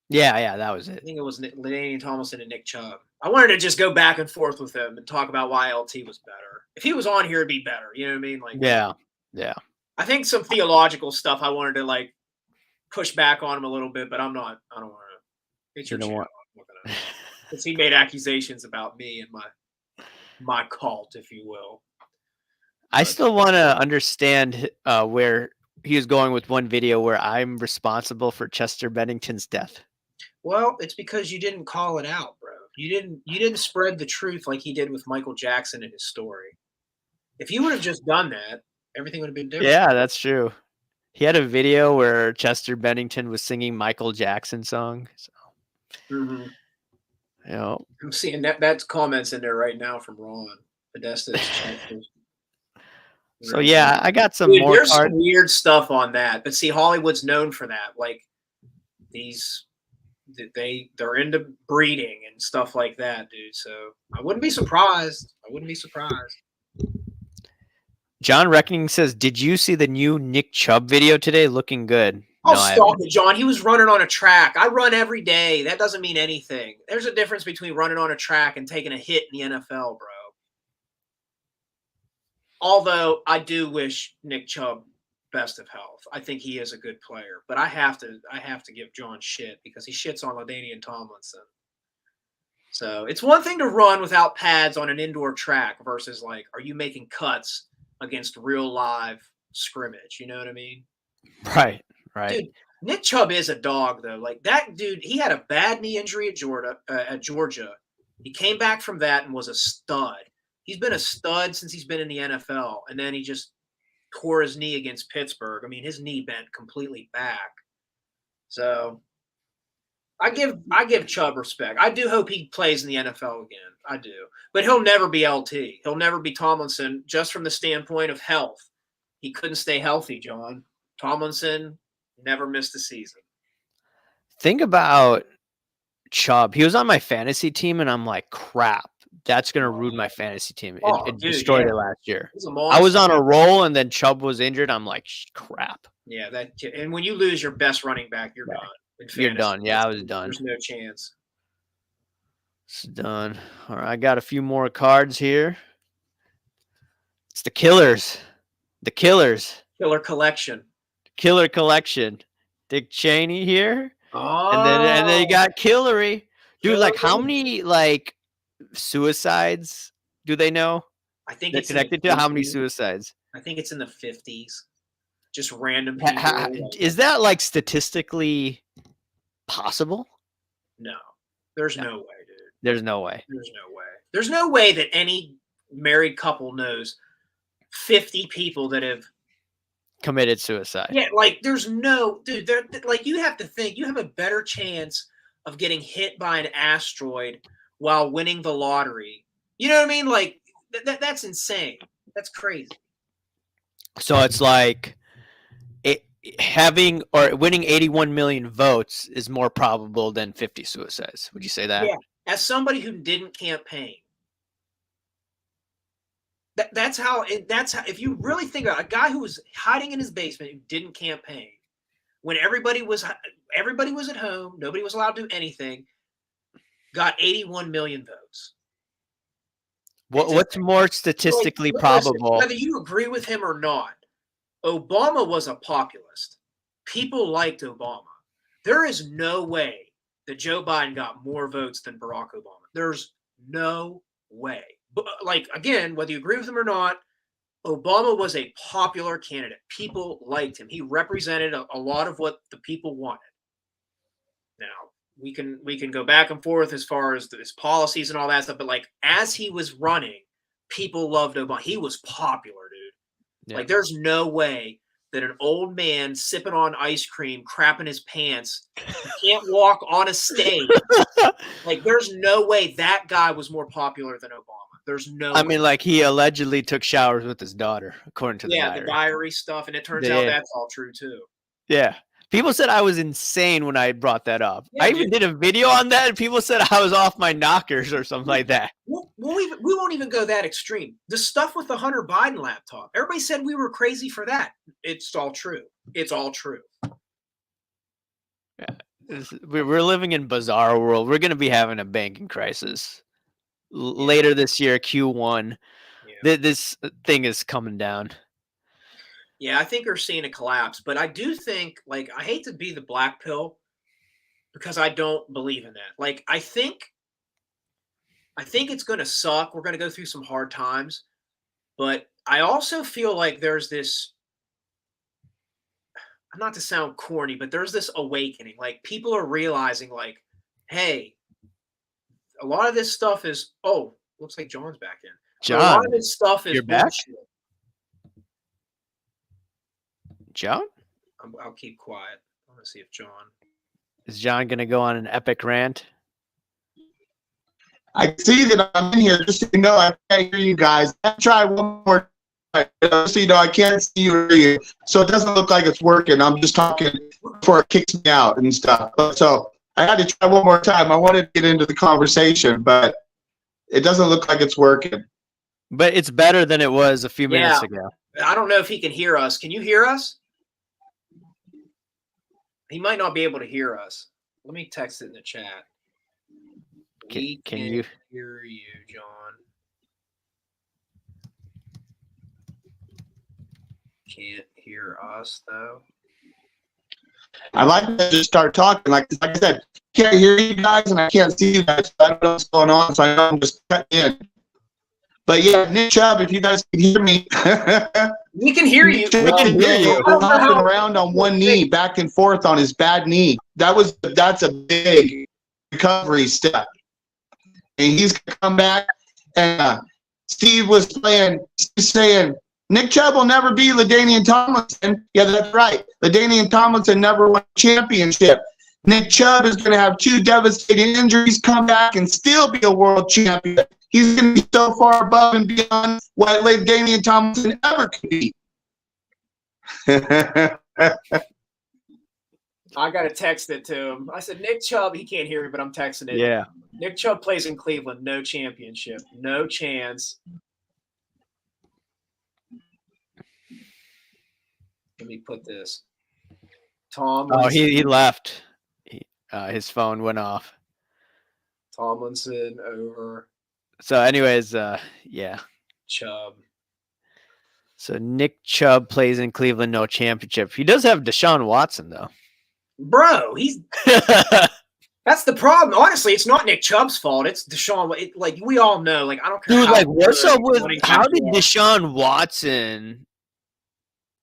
Yeah, that was it. I think it was LaDainian Tomlinson and Nick Chubb. I wanted to just go back and forth with him and talk about why LT was better. If he was on here, it'd be better. You know what I mean? Like, yeah. I think some theological stuff I wanted to like push back on him a little bit, but I don't want to. It's your channel. Because he made accusations about me and my cult, if you will. I still want to understand where he was going with one video where I'm responsible for Chester Bennington's death. Well, it's because you didn't call it out, bro. You didn't spread the truth like he did with Michael Jackson and his story. If you would have just done that, everything would have been different. Yeah, that's true. He had a video where Chester Bennington was singing Michael Jackson song. So. Mm-hmm. You know. I'm seeing that's comments in there right now from Ron. Podesta's So yeah, I got some more. There's some weird stuff on that, but see, Hollywood's known for that. Like they're into breeding and stuff like that, dude. So I wouldn't be surprised. John Reckoning says, "Did you see the new Nick Chubb video today? Looking good." Oh, stop it, John. He was running on a track. I run every day. That doesn't mean anything. There's a difference between running on a track and taking a hit in the NFL, bro. Although I do wish Nick Chubb best of health. I think he is a good player, but I have to give John shit because he shits on LaDainian Tomlinson. So it's one thing to run without pads on an indoor track versus like, are you making cuts against real live scrimmage? You know what I mean? Right. Dude, Nick Chubb is a dog though. Like that dude, he had a bad knee injury at Georgia. He came back from that and was a stud. He's been a stud since he's been in the NFL, and then he just tore his knee against Pittsburgh. I mean, his knee bent completely back. So I give Chubb respect. I do hope he plays in the NFL again. I do. But he'll never be LT. He'll never be Tomlinson just from the standpoint of health. He couldn't stay healthy, John. Tomlinson never missed a season. Think about Chubb. He was on my fantasy team, and I'm like, crap. That's going to ruin my fantasy team. It destroyed it last year. I was on a roll, and then Chubb was injured. I'm like, crap. Yeah, and when you lose your best running back, you're done. You're done. Yeah, I was done. There's no chance. It's done. All right, I got a few more cards here. It's the Killers. The Killers. Killer collection. Killer collection. Dick Cheney here. Oh. And then you got Killery. Dude, like how many like suicides do they know? I think they're it's connected to how many suicides? I think it's in the 50s. Just random people. Is that like statistically possible? No. There's no way, dude. There's no way. There's no way that any married couple knows 50 people that have committed suicide. Yeah, like there's no dude. Like you have to think you have a better chance of getting hit by an asteroid while winning the lottery. You know what I mean? Like that's insane. That's crazy. So it's like having or winning 81 million votes is more probable than 50 suicides. Would you say that? Yeah. As somebody who didn't campaign, That's how. If you really think about it, a guy who was hiding in his basement, who didn't campaign, when everybody was at home, nobody was allowed to do anything, got 81 million votes. What's more statistically probable? Whether you agree with him or not, Obama was a populist. People liked Obama. There is no way that Joe Biden got more votes than Barack Obama. There's no way. But like, again, whether you agree with him or not, Obama was a popular candidate. People liked him. He represented a lot of what the people wanted. Now, we can go back and forth as far as his policies and all that stuff, but like as he was running, people loved Obama. He was popular, dude. Yeah. Like there's no way that an old man sipping on ice cream, crapping his pants, can't walk on a stage. Like there's no way that guy was more popular than Obama. There's no way. Mean, like he allegedly took showers with his daughter, according to the diary. The diary stuff, and it turns out that's all true too. Yeah. People said I was insane when I brought that up. Yeah, I even did a video on that, and people said I was off my knockers or something like that. We won't even go that extreme. The stuff with the Hunter Biden laptop, everybody said we were crazy for that. It's all true. It's all true. Yeah. We're living in a bizarre world. We're going to be having a banking crisis later this year, Q1. Yeah. This thing is coming down. Yeah, I think we're seeing a collapse, but I do think, like, I hate to be the black pill because I don't believe in that. Like, I think it's going to suck. We're going to go through some hard times, but I also feel like there's this, not to sound corny, but there's this awakening. Like, people are realizing, like, hey, a lot of this stuff is, looks like John's back in. John, a lot of this stuff is you're back? bullshit. John? I'll keep quiet. I want to see if John... Is John going to go on an epic rant? I see that I'm in here. Just so you know, I can't hear you guys. I'll try one more time. So you know, I can't see you or hear you. So it doesn't look like it's working. I'm just talking before it kicks me out and stuff. So I had to try one more time. I wanted to get into the conversation, but it doesn't look like it's working. But it's better than it was a few minutes ago. I don't know if he can hear us. Can you hear us? He might not be able to hear us. Let me text it in the chat. Can you hear you, John? Can't hear us though. I like to just start talking. Like I said, can't hear you guys and I can't see you guys. So I don't know what's going on, so I know I'm just cutting in. But yeah, Nick Chubb, if you guys can hear me. We can hear you. We can hear you. Hopping around on one knee, back and forth on his bad knee. That's a big recovery step. And he's going to come back. And Steve was saying, Nick Chubb will never be LaDainian Tomlinson. Yeah, that's right. LaDainian Tomlinson never won a championship. Nick Chubb is going to have 2 devastating injuries, come back, and still be a world champion. He's going to be so far above and beyond what LaDainian Tomlinson ever could be. I got to text it to him. I said, Nick Chubb, he can't hear me, but I'm texting it. Yeah. Nick Chubb plays in Cleveland. No championship. No chance. Let me put this. Tomlinson. Oh, he left. His phone went off. Tomlinson over. So anyways, yeah. Chubb. So Nick Chubb plays in Cleveland, no championship. He does have Deshaun Watson, though. Bro, that's the problem. Honestly, it's not Nick Chubb's fault. It's Deshaun. Like, we all know. Like, I don't care. Dude, like, what's up with how did Deshaun Watson,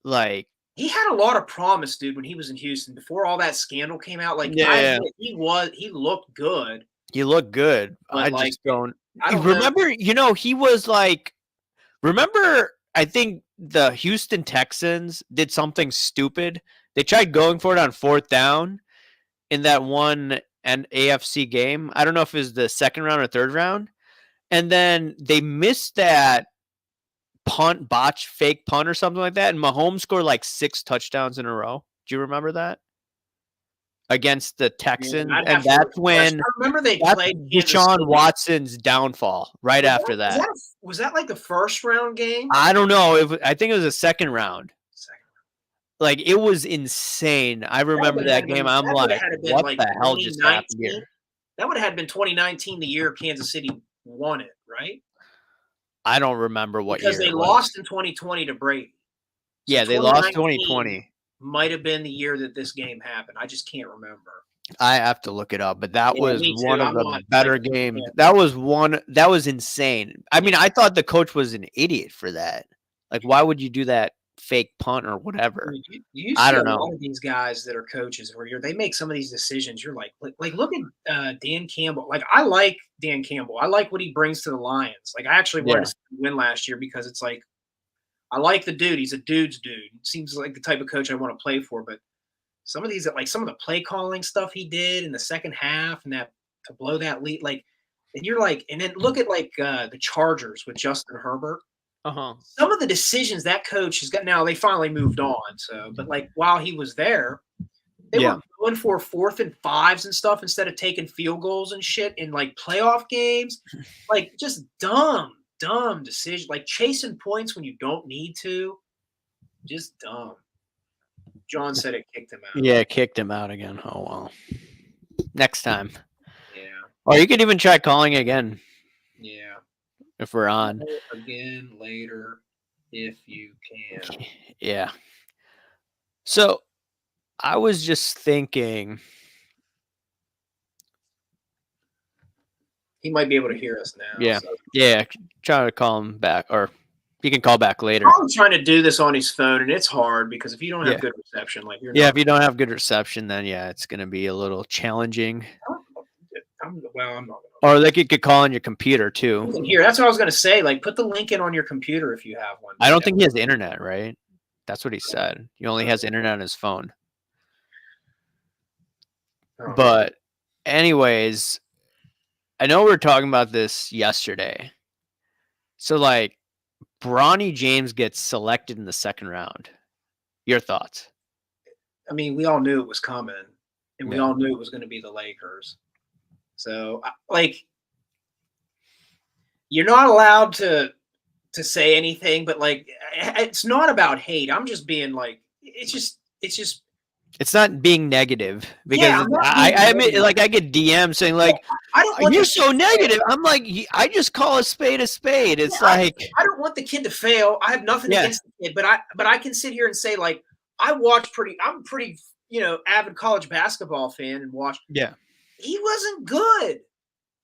like... He had a lot of promise, dude, when he was in Houston. Before all that scandal came out, like, he looked good. He looked good. I just don't remember, he was like, I think the Houston Texans did something stupid. They tried going for it on 4th down in that one AFC game. I don't know if it was the 2nd round or 3rd round. And then they missed that fake punt or something like that. And Mahomes scored like 6 touchdowns in a row. Do you remember that? against the Texans, I'd and have to that's refresh. when I remember they that's played Kansas City. Deshaun Watson's downfall right after that. Was that like the first round game? I don't know. I think it was a second round. Like, it was insane. I remember that game. I'm like, what the hell just happened here? That would have had been 2019, the year Kansas City won it, right? I don't remember what year. Because they lost in 2020 to Brady. So yeah, they lost 2020. Might have been the year that this game happened. I just can't remember. I have to look it up, but that was one of the not better games. That was insane. I mean, I thought the coach was an idiot for that. Like, why would you do that fake punt or whatever? I don't know. A lot of these guys that are coaches where they make some of these decisions. You're like look at Dan Campbell. Like, I like Dan Campbell. I like what he brings to the Lions. Like, I actually wanted to win last year because it's like, I like the dude. He's a dude's dude. Seems like the type of coach I want to play for. But some of these, like some of the play calling stuff he did in the second half and that to blow that lead, like, and you're like, and then look at like the Chargers with Justin Herbert. Some of the decisions that coach has got now, they finally moved on. So, but like while he was there, they were going for 4th and 5s and stuff instead of taking field goals and shit in like playoff games. Like, just dumb decision. Like chasing points when you don't need to. Just dumb. John said it kicked him out. Yeah, it kicked him out again. Oh, well. Next time. Yeah. Or you could even try calling again. Yeah. If we're on. Again later, if you can. Yeah. So, I was just thinking. He might be able to hear us now. Yeah. So. Yeah. Try to call him back, or you can call back later. I'm trying to do this on his phone, and it's hard because if you don't have good reception, like you're if you don't have good reception, then it's going to be a little challenging. I'm not. Or like you could call on your computer too. Here, that's what I was going to say. Like, put the link in on your computer if you have one. I don't think he has internet, right? That's what he said. He only has internet on his phone. But anyways, I know we were talking about this yesterday. So like, Bronny James gets selected in the second round. Your thoughts? I mean, we all knew it was coming, and we all knew it was going to be the Lakers. So, like, you're not allowed to say anything, but like, it's not about hate. I'm just being like, it's just. It's not being negative because I admit, like, I get DMs saying like, "You're so negative." I'm like, I just call a spade a spade. It's like, I don't want the kid to fail. I have nothing against the kid, but I can sit here and say like, I'm pretty, avid college basketball fan and watch. Yeah. He wasn't good.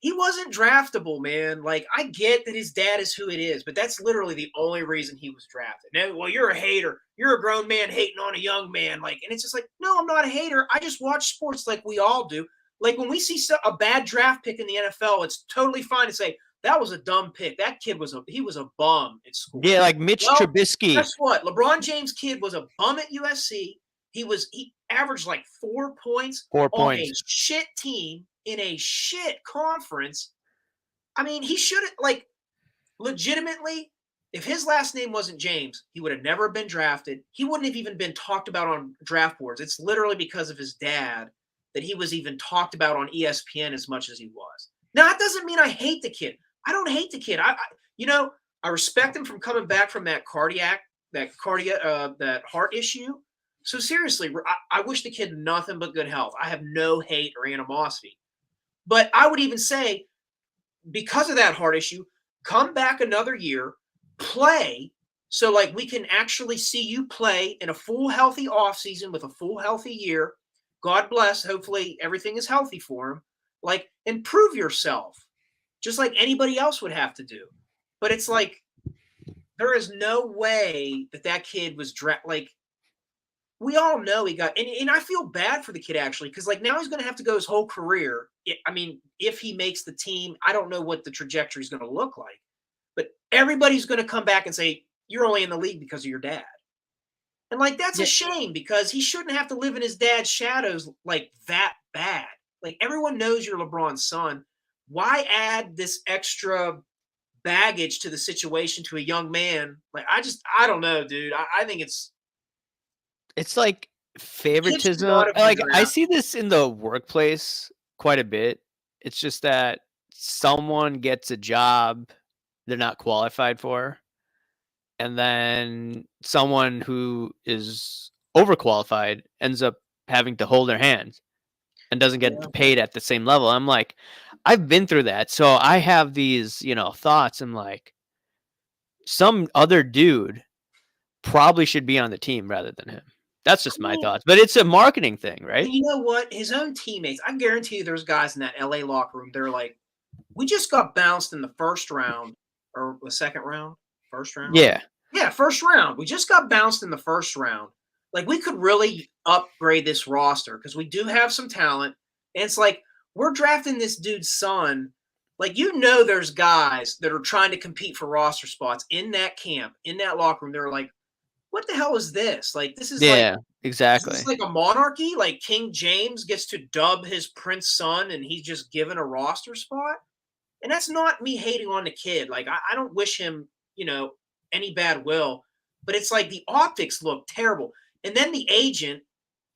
He wasn't draftable, man. Like, I get that his dad is who it is, but that's literally the only reason he was drafted. Now, well, you're a hater. You're a grown man hating on a young man. Like, and it's just like, no, I'm not a hater. I just watch sports like we all do. Like, when we see a bad draft pick in the NFL, it's totally fine to say, that was a dumb pick. That kid was a bum at school. Yeah, like Mitch Trubisky. Guess what? LeBron James' kid was a bum at USC. He averaged like 4 points on a shit team in a shit conference. I mean, he should have, like, legitimately, if his last name wasn't James, he would have never been drafted. He wouldn't have even been talked about on draft boards. It's literally because of his dad that he was even talked about on ESPN as much as he was. Now, that doesn't mean I hate the kid. I don't hate the kid. I respect him from coming back from that heart issue. So seriously, I wish the kid nothing but good health. I have no hate or animosity. But I would even say, because of that heart issue, come back another year, play, so like we can actually see you play in a full healthy offseason with a full healthy year. God bless. Hopefully everything is healthy for him. Like, and prove yourself, just like anybody else would have to do. But it's like, there is no way that kid was like. We all know he got, and I feel bad for the kid actually, because like now he's going to have to go his whole career. I mean, if he makes the team, I don't know what the trajectory is going to look like, but everybody's going to come back and say, you're only in the league because of your dad. And like, that's a shame because he shouldn't have to live in his dad's shadows like that bad. Like, everyone knows you're LeBron's son. Why add this extra baggage to the situation to a young man? Like, I don't know, dude. I think it's like, favoritism. not have been Like, I drafted. see this in the workplace quite a bit. It's just that someone gets a job they're not qualified for, and then someone who is overqualified ends up having to hold their hand and doesn't get Yeah. paid at the same level. I'm like, I've been through that. So I have these, thoughts. I'm like, some other dude probably should be on the team rather than him. That's just my thoughts. But it's a marketing thing, right? You know what? His own teammates, I guarantee you there's guys in that LA locker room, they're like, we just got bounced in the first round or the second round, first round. Yeah. Yeah, first round. We just got bounced in the first round. Like, we could really upgrade this roster because we do have some talent. And it's like, we're drafting this dude's son. Like, there's guys that are trying to compete for roster spots in that camp, in that locker room. They're like, what the hell is this? Like, this is exactly. It's like a monarchy. Like, King James gets to dub his prince son and he's just given a roster spot. And that's not me hating on the kid. Like, I don't wish him, any bad will. But it's like the optics look terrible. And then the agent,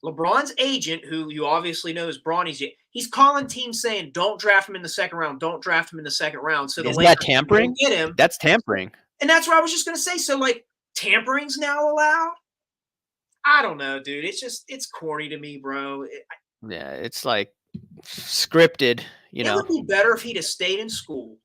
LeBron's agent, who you obviously know is Bronny's, he's calling teams saying, don't draft him in the second round. Don't draft him in the second round. So Is that tampering? Get him. That's tampering. And that's what I was just going to say. So, like, tampering's now allowed? I don't know, dude. It's corny to me, bro. Yeah, it's like scripted, It would be better if he'd have stayed in school.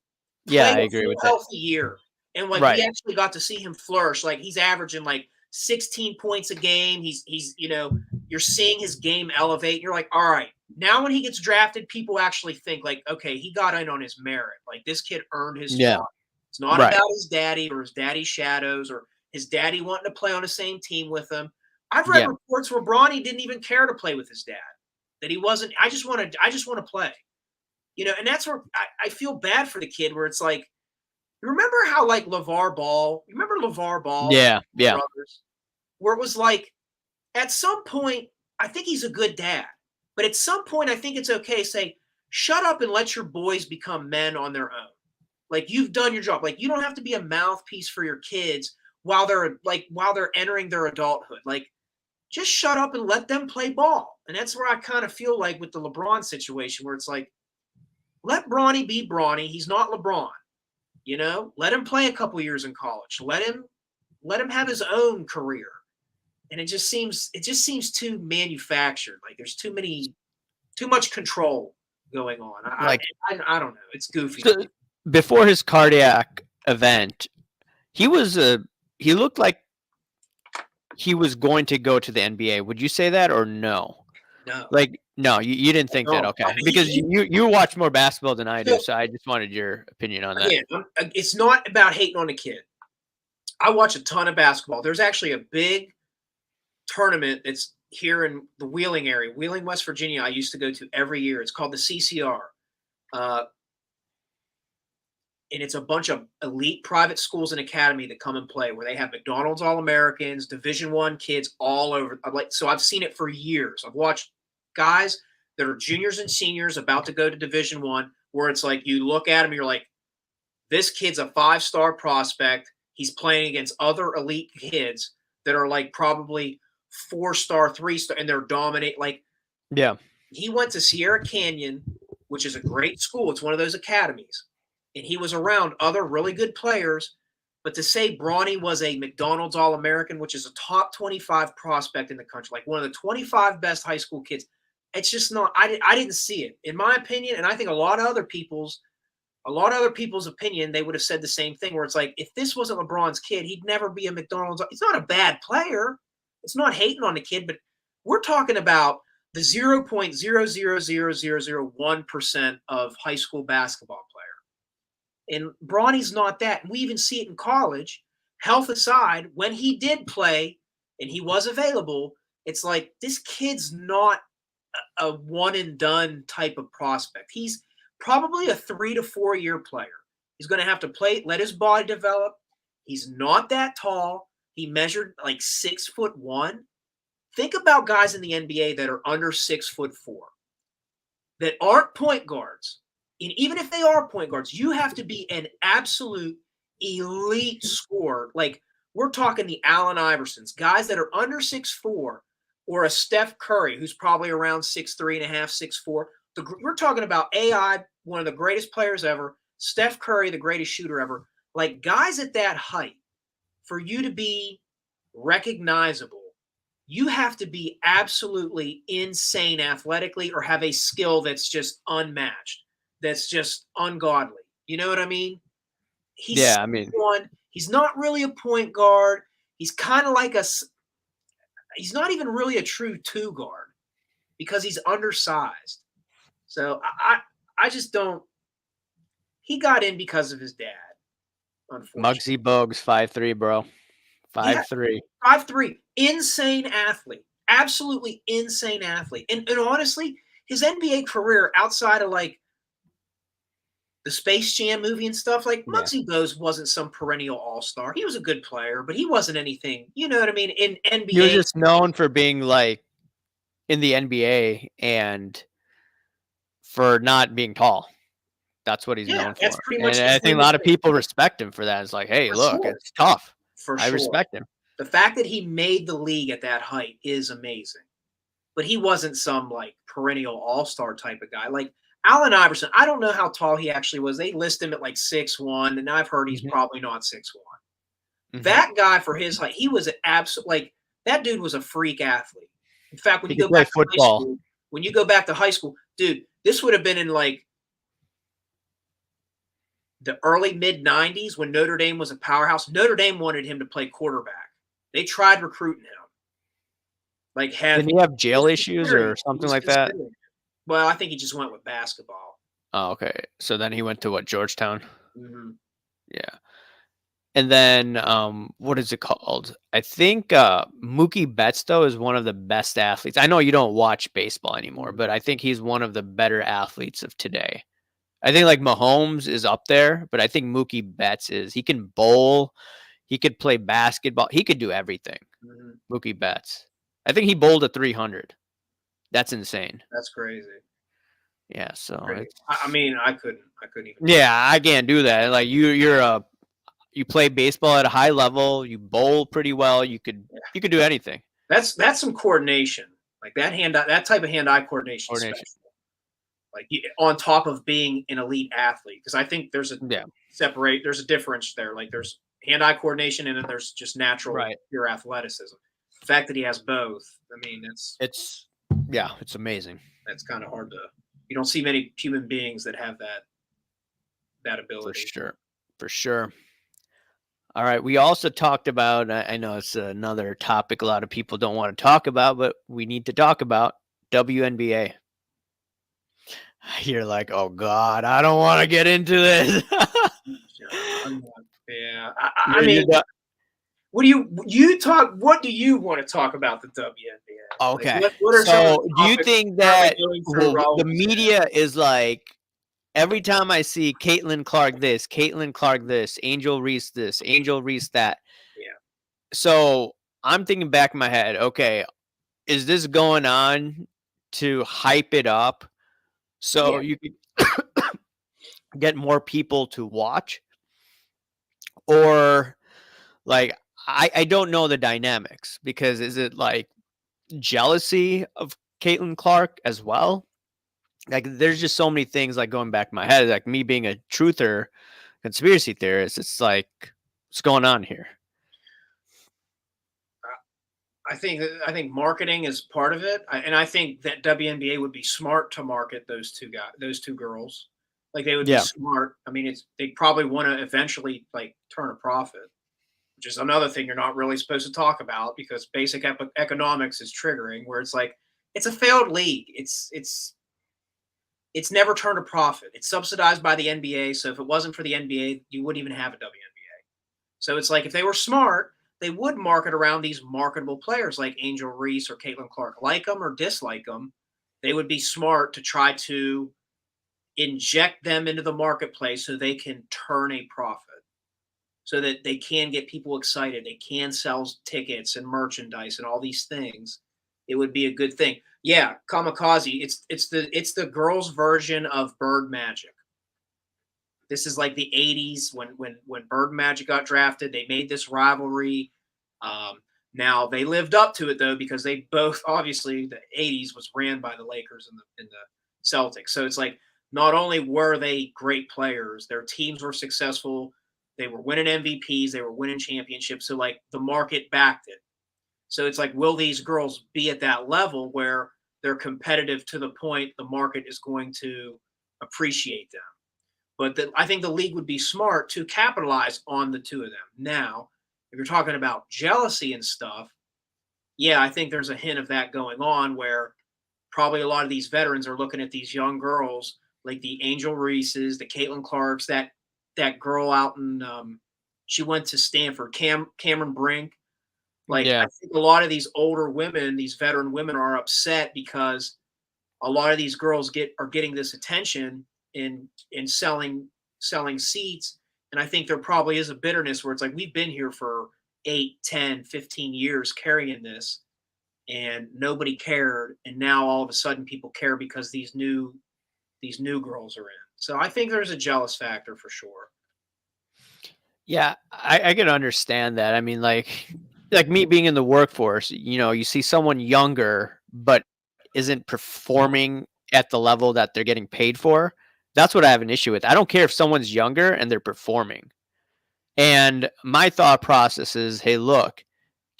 Yeah, I agree with that. Healthy year. And we actually got to see him flourish. Like, he's averaging like 16 points a game. He's you're seeing his game elevate. You're like, all right, now when he gets drafted, people actually think like, okay, he got in on his merit. Like, this kid earned his spot. It's not about his daddy or his daddy's shadows or his daddy wanting to play on the same team with him. I've read reports where Bronny didn't even care to play with his dad. That he wasn't, I just want to play. And that's where I feel bad for the kid, where it's like, remember how like LeVar Ball, Yeah. Brothers, where it was like, at some point, I think he's a good dad. But at some point, I think it's okay to say, shut up and let your boys become men on their own. Like, you've done your job. Like, you don't have to be a mouthpiece for your kids while they're entering their adulthood. Like, just shut up and let them play ball. And that's where I kind of feel like with the LeBron situation, where it's like, let Bronny be Bronny. He's not LeBron. Let him play a couple years in college. Let him have his own career. And it just seems too manufactured. Like, there's too much control going on. I don't know. It's goofy. So, before his cardiac event, he looked like he was going to go to the NBA. Would you say that or no? No. Like, no, you didn't think that. Okay. Because you watch more basketball than I do. So I just wanted your opinion on that. Again, it's not about hating on a kid. I watch a ton of basketball. There's actually a big tournament that's here in the Wheeling area, Wheeling, West Virginia. I used to go to every year. It's called the CCR. And it's a bunch of elite private schools and academy that come and play, where they have McDonald's All-Americans, Division I kids all over. So I've seen it for years. I've watched guys that are juniors and seniors about to go to Division I, where it's like, you look at him, you're like, this kid's a 5-star prospect. He's playing against other elite kids that are like probably 4-star, 3-star, and they're dominate. Like, he went to Sierra Canyon, which is a great school. It's one of those academies. And he was around other really good players. But to say Bronny was a McDonald's All-American, which is a top 25 prospect in the country, like one of the 25 best high school kids, it's just not. I didn't see it, in my opinion, and I think a lot of other people's opinion, they would have said the same thing. Where it's like, if this wasn't LeBron's kid, he'd never be a McDonald's. It's not a bad player. It's not hating on the kid, but we're talking about the 0.0000001% of high school basketball player. And Bronny's not that. We even see it in college. Health aside, when he did play and he was available, it's like, this kid's not a one-and-done type of prospect. He's probably a 3 to 4 year player. He's going to have to play, let his body develop. He's not that tall. He measured like 6'1". Think about guys in the NBA that are under 6'4", that aren't point guards. And even if they are point guards, you have to be an absolute elite scorer. Like, we're talking the Allen Iversons, guys that are under 6'4", or a Steph Curry, who's probably around 6'3.5", 6'4". We're talking about AI, one of the greatest players ever, Steph Curry, the greatest shooter ever. Like, guys at that height, for you to be recognizable, you have to be absolutely insane athletically or have a skill that's just unmatched, that's just ungodly. You know what I mean? He's Yeah, I mean, he's not really a point guard. He's kind of like he's not even really a true two guard because he's undersized. So I just don't. He got in because of his dad, unfortunately. Muggsy Bogues, 5'3", bro. 5'3". 5'3", insane athlete, absolutely insane athlete. And honestly, his NBA career outside of like the Space Jam movie and stuff, like Yeah. Muggsy Bogues wasn't some perennial all-star. He was a good player, but he wasn't anything, you know what I mean? In NBA, He was just known for being like in the NBA and for not being tall. That's what he's known that's for. pretty And much I his think a lot of people respect him for that. It's like, hey, For look, sure. it's tough. For I sure. respect him. The fact that he made the league at that height is amazing. But he wasn't some like perennial all-star type of guy. Like Allen Iverson, I don't know how tall he actually was. They list him at like 6'1", and I've heard he's probably not 6'1". That guy, for his height, he was an absolute, like, that dude was a freak athlete. In fact, when He you could go play back to high football. school, dude, this would have been in like the early mid-90s when Notre Dame was a powerhouse. Notre Dame wanted him to play quarterback. They tried recruiting him. Like, Didn't he have jail issues or something like that? Well, I think he just went with basketball. Oh, okay. So then he went to what, Georgetown? Mm-hmm. Yeah. And then what is it called? I think Mookie Betts, though, is one of the best athletes. I know you don't watch baseball anymore, but I think he's one of the better athletes of today. I think like Mahomes is up there, but I think Mookie Betts is. He can bowl. He could play basketball. He could do everything. Mm-hmm. Mookie Betts. I think he bowled a 300. That's insane. That's crazy. Yeah, so I mean, I couldn't even. Yeah, I can't do that. Like you play baseball at a high level, you bowl pretty well, you could do anything. That's some coordination. Like that type of hand-eye coordination. Special. Like on top of being an elite athlete, because I think there's a difference there. Like there's hand-eye coordination, and then there's just natural pure athleticism. The fact that he has both, I mean, it's amazing. That's kind of hard to. You don't see many human beings that have that ability. For sure. All right. We also talked about, I know it's another topic a lot of people don't want to talk about, but we need to talk about WNBA. You're like, oh God, I don't want to get into this. Yeah. I mean, what do you want to talk about the WNBA? Okay. Like, what are so do you think that the media is like, every time I see Caitlin Clark this, Angel Reese this, Angel Reese that. Yeah. So I'm thinking back in my head, okay, is this going on to hype it up so you could get more people to watch? Or like, I don't know the dynamics, because is it like jealousy of Caitlin Clark as well? Like, there's just so many things like going back in my head, like me being a truther, conspiracy theorist. It's like, what's going on here? I think marketing is part of it, and I think that WNBA would be smart to market those two girls. Like, they would be smart. I mean, they probably want to eventually like turn a profit, which is another thing you're not really supposed to talk about, because basic economics is triggering, where it's like, it's a failed league. It's never turned a profit. It's subsidized by the NBA. So if it wasn't for the NBA, you wouldn't even have a WNBA. So it's like, if they were smart, they would market around these marketable players like Angel Reese or Caitlin Clark. Like them or dislike them, they would be smart to try to inject them into the marketplace so they can turn a profit, so that they can get people excited. They can sell tickets and merchandise and all these things. It would be a good thing. Yeah, Kamikaze. It's the girls' version of Bird Magic. This is like the 80s when Bird Magic got drafted. They made this rivalry. Now they lived up to it though, because they both obviously the '80s was ran by the Lakers and the Celtics. So it's like not only were they great players, their teams were successful. They were winning MVPs, they were winning championships. So like the market backed it. So it's like, will these girls be at that level where they're competitive to the point the market is going to appreciate them? But I think the league would be smart to capitalize on the two of them. Now, if you're talking about jealousy and stuff, yeah, I think there's a hint of that going on where probably a lot of these veterans are looking at these young girls like the Angel Reeses, the Caitlin Clarks, that girl out in she went to Stanford, Cameron Brink. Like I think a lot of these older women, these veteran women, are upset because a lot of these girls are getting this attention in selling seats. And I think there probably is a bitterness where it's like, we've been here for 8, 10, 15 years carrying this and nobody cared. And now all of a sudden people care because these new girls are in. So I think there's a jealous factor for sure. Yeah, I can understand that. I mean, like me being in the workforce, you see someone younger, but isn't performing at the level that they're getting paid for. That's what I have an issue with. I don't care if someone's younger and they're performing. And my thought process is, hey, look,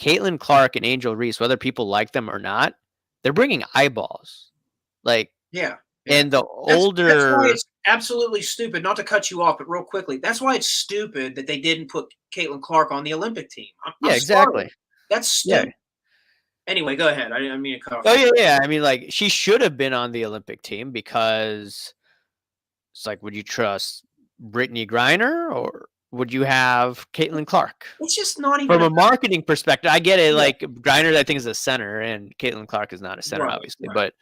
Caitlin Clark and Angel Reese, whether people like them or not, they're bringing eyeballs. Like, yeah. And the older, that's why it's absolutely stupid. Not to cut you off, but real quickly, that's why it's stupid that they didn't put Caitlin Clark on the Olympic team. I'm exactly. Sorry. That's stupid. Yeah. Anyway, go ahead. I didn't mean to cut off. Oh yeah. I mean, like she should have been on the Olympic team because it's like, would you trust Brittany Griner or would you have Caitlin Clark? It's just not even from a marketing perspective. I get it. Yeah. Like Griner, I think is a center, and Caitlin Clark is not a center, obviously. Right.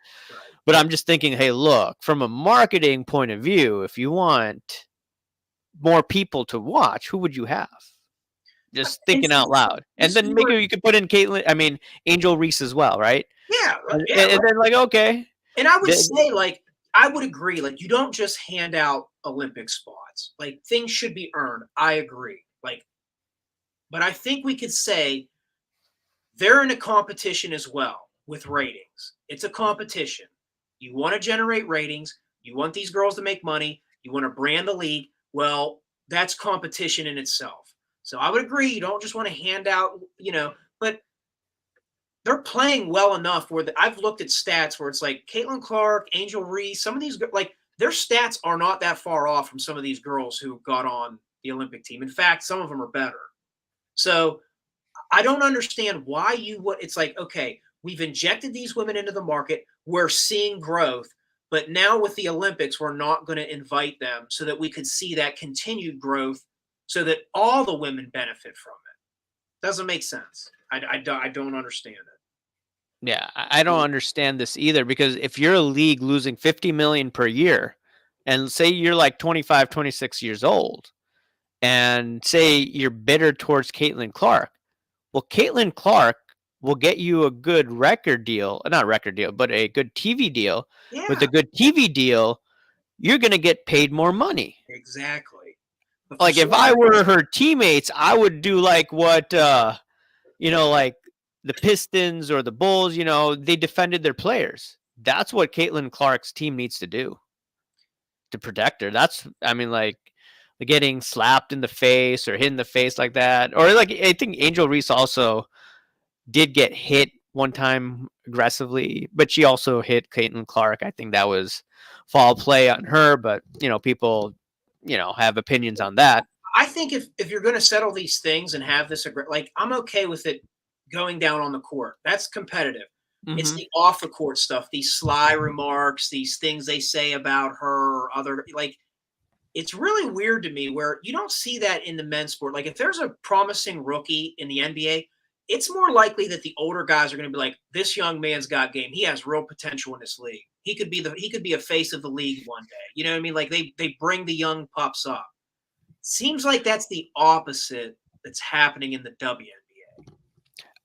But I'm just thinking, hey, look, from a marketing point of view, if you want more people to watch, who would you have? Just thinking out loud. And then maybe you could put in Angel Reese as well, right? Yeah. And then like, okay. And I would say, like, I would agree. Like, you don't just hand out Olympic spots. Like, things should be earned. I agree. Like, but I think we could say they're in a competition as well with ratings. It's a competition. You want to generate ratings. You want these girls to make money. You want to brand the league. Well, that's competition in itself. So I would agree. You don't just want to hand out, but they're playing well enough where I've looked at stats where it's like Caitlin Clark, Angel Reese, some of these, like their stats are not that far off from some of these girls who got on the Olympic team. In fact, some of them are better. So I don't understand why it's like, okay, we've injected these women into the market. We're seeing growth, but now with the Olympics, we're not going to invite them so that we could see that continued growth so that all the women benefit from it. Doesn't make sense. I don't understand it. Yeah, I don't understand this either, because if you're a league losing $50 million per year and say you're like 25, 26 years old and say you're bitter towards Caitlin Clark, well, Caitlin Clark will get you a good not record deal, but a good TV deal. Yeah. With a good TV deal, you're going to get paid more money. Exactly. Like if I were her teammates, I would do like what, like the Pistons or the Bulls, they defended their players. That's what Caitlin Clark's team needs to do to protect her. Like getting slapped in the face or hit in the face like that. Or like, I think Angel Reese also did get hit one time aggressively, but she also hit Caitlin Clark. I think that was foul play on her, but people, have opinions on that. I think if you're going to settle these things and have this, like, I'm okay with it going down on the court. That's competitive. Mm-hmm. It's the off the court stuff, these sly remarks, these things they say about her or other, like, it's really weird to me where you don't see that in the men's sport. Like if there's a promising rookie in the NBA, it's more likely that the older guys are going to be like, this young man's got game. He has real potential in this league. He could be a face of the league one day. You know what I mean? Like they bring the young pups up. Seems like that's the opposite that's happening in the WNBA.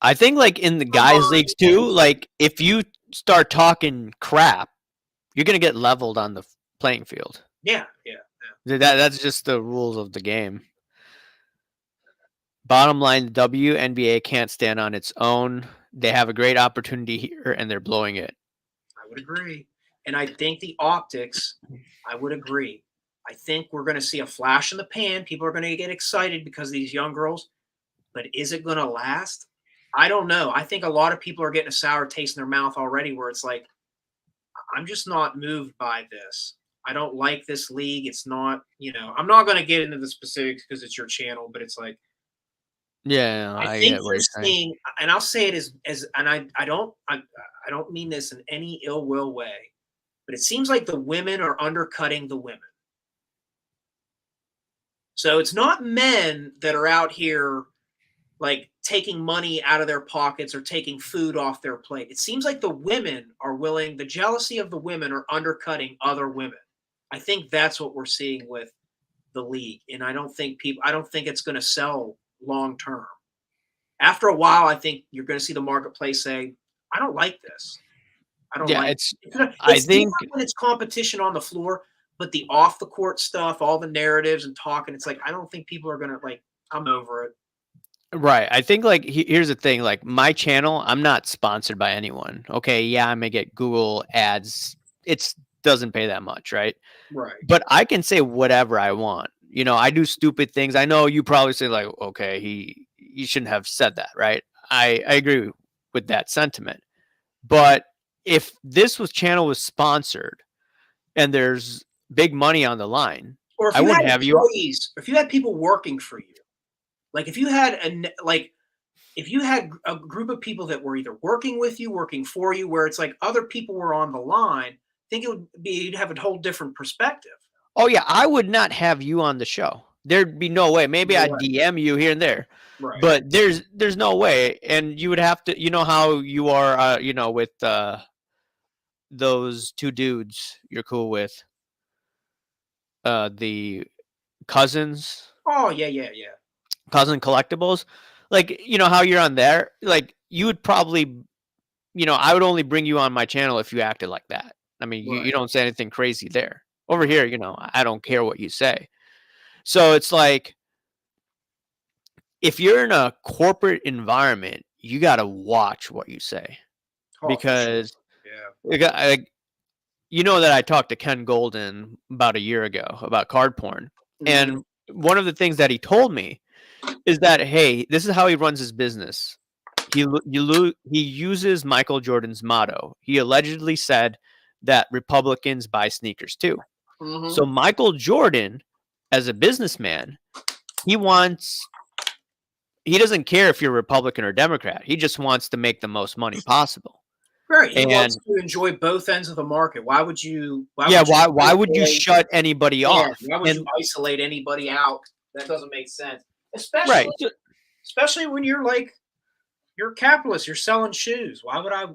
I think like in the guys' leagues too, like if you start talking crap, you're going to get leveled on the playing field. Yeah. That's just the rules of the game. Bottom line, the WNBA can't stand on its own. They have a great opportunity here, and they're blowing it. I would agree. And I think the optics, I would agree. I think we're going to see a flash in the pan. People are going to get excited because of these young girls. But is it going to last? I don't know. I think a lot of people are getting a sour taste in their mouth already where it's like, I'm just not moved by this. I don't like this league. It's not, I'm not going to get into the specifics because it's your channel, but it's like, Yeah, I I think get what you're you're saying. seeing, and I'll say it as and I don't mean this in any ill will way, but it seems like the women are undercutting the women. So it's not men that are out here like taking money out of their pockets or taking food off their plate. It seems like the women are willing, the jealousy of the women are undercutting other women. I think that's what we're seeing with the league. And I don't think it's going to sell long term. After a while, I think you're going to see the marketplace say, I don't like this. I don't like it. I It's think different when it's competition on the floor, but the off the court stuff, all the narratives and talking, it's like, I don't think people are going to like, I'm over it. right. I think like here's the thing, like my channel, I'm not sponsored by anyone. Okay, yeah, I may get Google ads. It doesn't pay that much, right? Right. But I can say whatever I want. I do stupid things. I know you probably say like, okay, he shouldn't have said that, right? I agree with that sentiment. But if this channel was sponsored and there's big money on the line, Or if I you wouldn't had have you. employees, or if you had people working for you, like if you had a group of people that were either working with you, working for you, where it's like other people were on the line, I think you'd have a whole different perspective. Oh yeah, I would not have you on the show. There'd be no way. Maybe I'd DM you here and there, Right. but there's no way. And you would have to, how you are, with those two dudes you're cool with, the cousins. Oh yeah. Cousin Collectibles, like how you're on there. Like you would probably, I would only bring you on my channel if you acted like that. I mean, you don't say anything crazy there. Over here, I don't care what you say. So it's like, if you're in a corporate environment, you got to watch what you say, because that I talked to Ken Golden about a year ago about card porn. And one of the things that he told me is that, hey, this is how he runs his business. He uses Michael Jordan's motto. He allegedly said that Republicans buy sneakers too. Mm-hmm. So Michael Jordan, as a businessman, he doesn't care if you're Republican or Democrat. He just wants to make the most money possible. Right. He wants to enjoy both ends of the market. Why would you shut anybody off? Why would you isolate anybody out? That doesn't make sense. Especially when you're a capitalist, you're selling shoes. Why wouldn't I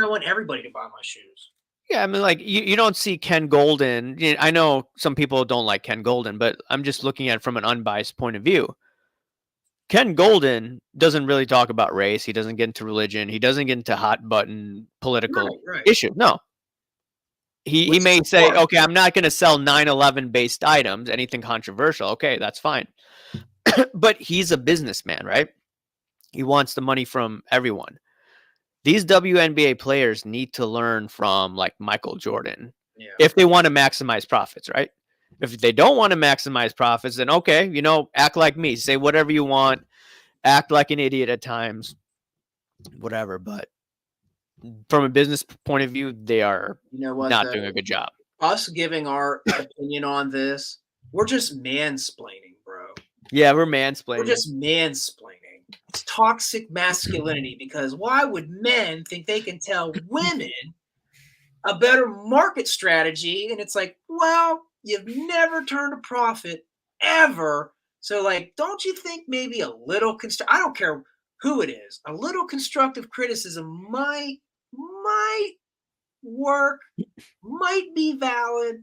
want everybody to buy my shoes? Yeah, I mean, like you don't see Ken Golden. I know some people don't like Ken Golden, but I'm just looking at it from an unbiased point of view. Ken Golden doesn't really talk about race. He doesn't get into religion. He doesn't get into hot button political issues. No. He may say, okay, I'm not going to sell 9/11 based items, anything controversial. Okay, that's fine. But he's a businessman, right? He wants the money from everyone. These WNBA players need to learn from like Michael Jordan if they want to maximize profits, right? If they don't want to maximize profits, then okay, act like me. Say whatever you want. Act like an idiot at times. Whatever. But from a business point of view, they are not doing a good job. Us giving our opinion on this, we're just mansplaining, bro. Yeah, we're mansplaining. We're just mansplaining. It's toxic masculinity, because why would men think they can tell women a better market strategy? And it's like, well, you've never turned a profit ever. So like, don't you think maybe a little I don't care who it is, a little constructive criticism might work, might be valid,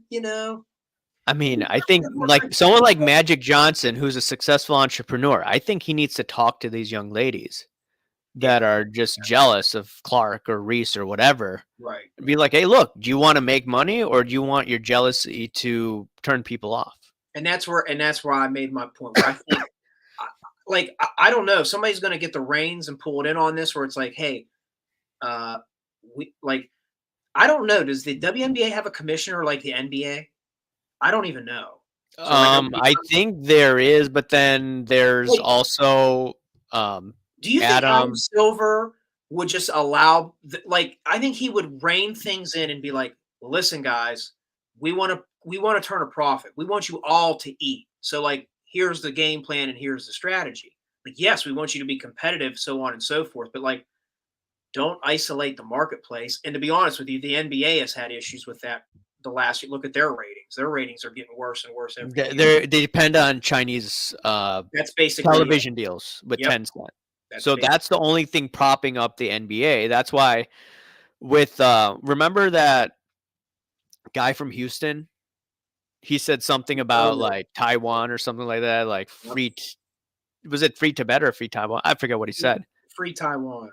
I mean, I think like someone like Magic Johnson, who's a successful entrepreneur, I think he needs to talk to these young ladies that are just jealous of Clark or Reese or whatever. Right. Be like, hey, look, do you want to make money, or do you want your jealousy to turn people off? And that's where I made my point. Where I think like I don't know. Somebody's going to get the reins and pull it in on this, where it's like, hey, we like I don't know. Does the WNBA have a commissioner like the NBA? I don't even know. So I think there is, but then there's also do you think Adam Adam. Silver would just allow I think he would rein things in and be like, listen, guys, we want to turn a profit. We want you all to eat. So here's the game plan and here's the strategy. Yes, we want you to be competitive, so on and so forth, but don't isolate the marketplace. And to be honest with you, the NBA has had issues with that. Look at their ratings. Their ratings are getting worse and worse every year. They depend on Chinese That's basically television deals with Tencent. So that's the only thing propping up the NBA. That's why with remember that guy from Houston? He said something about Taiwan or something like that, free. Was it free Tibet or free Taiwan? I forget what he said. Free Taiwan.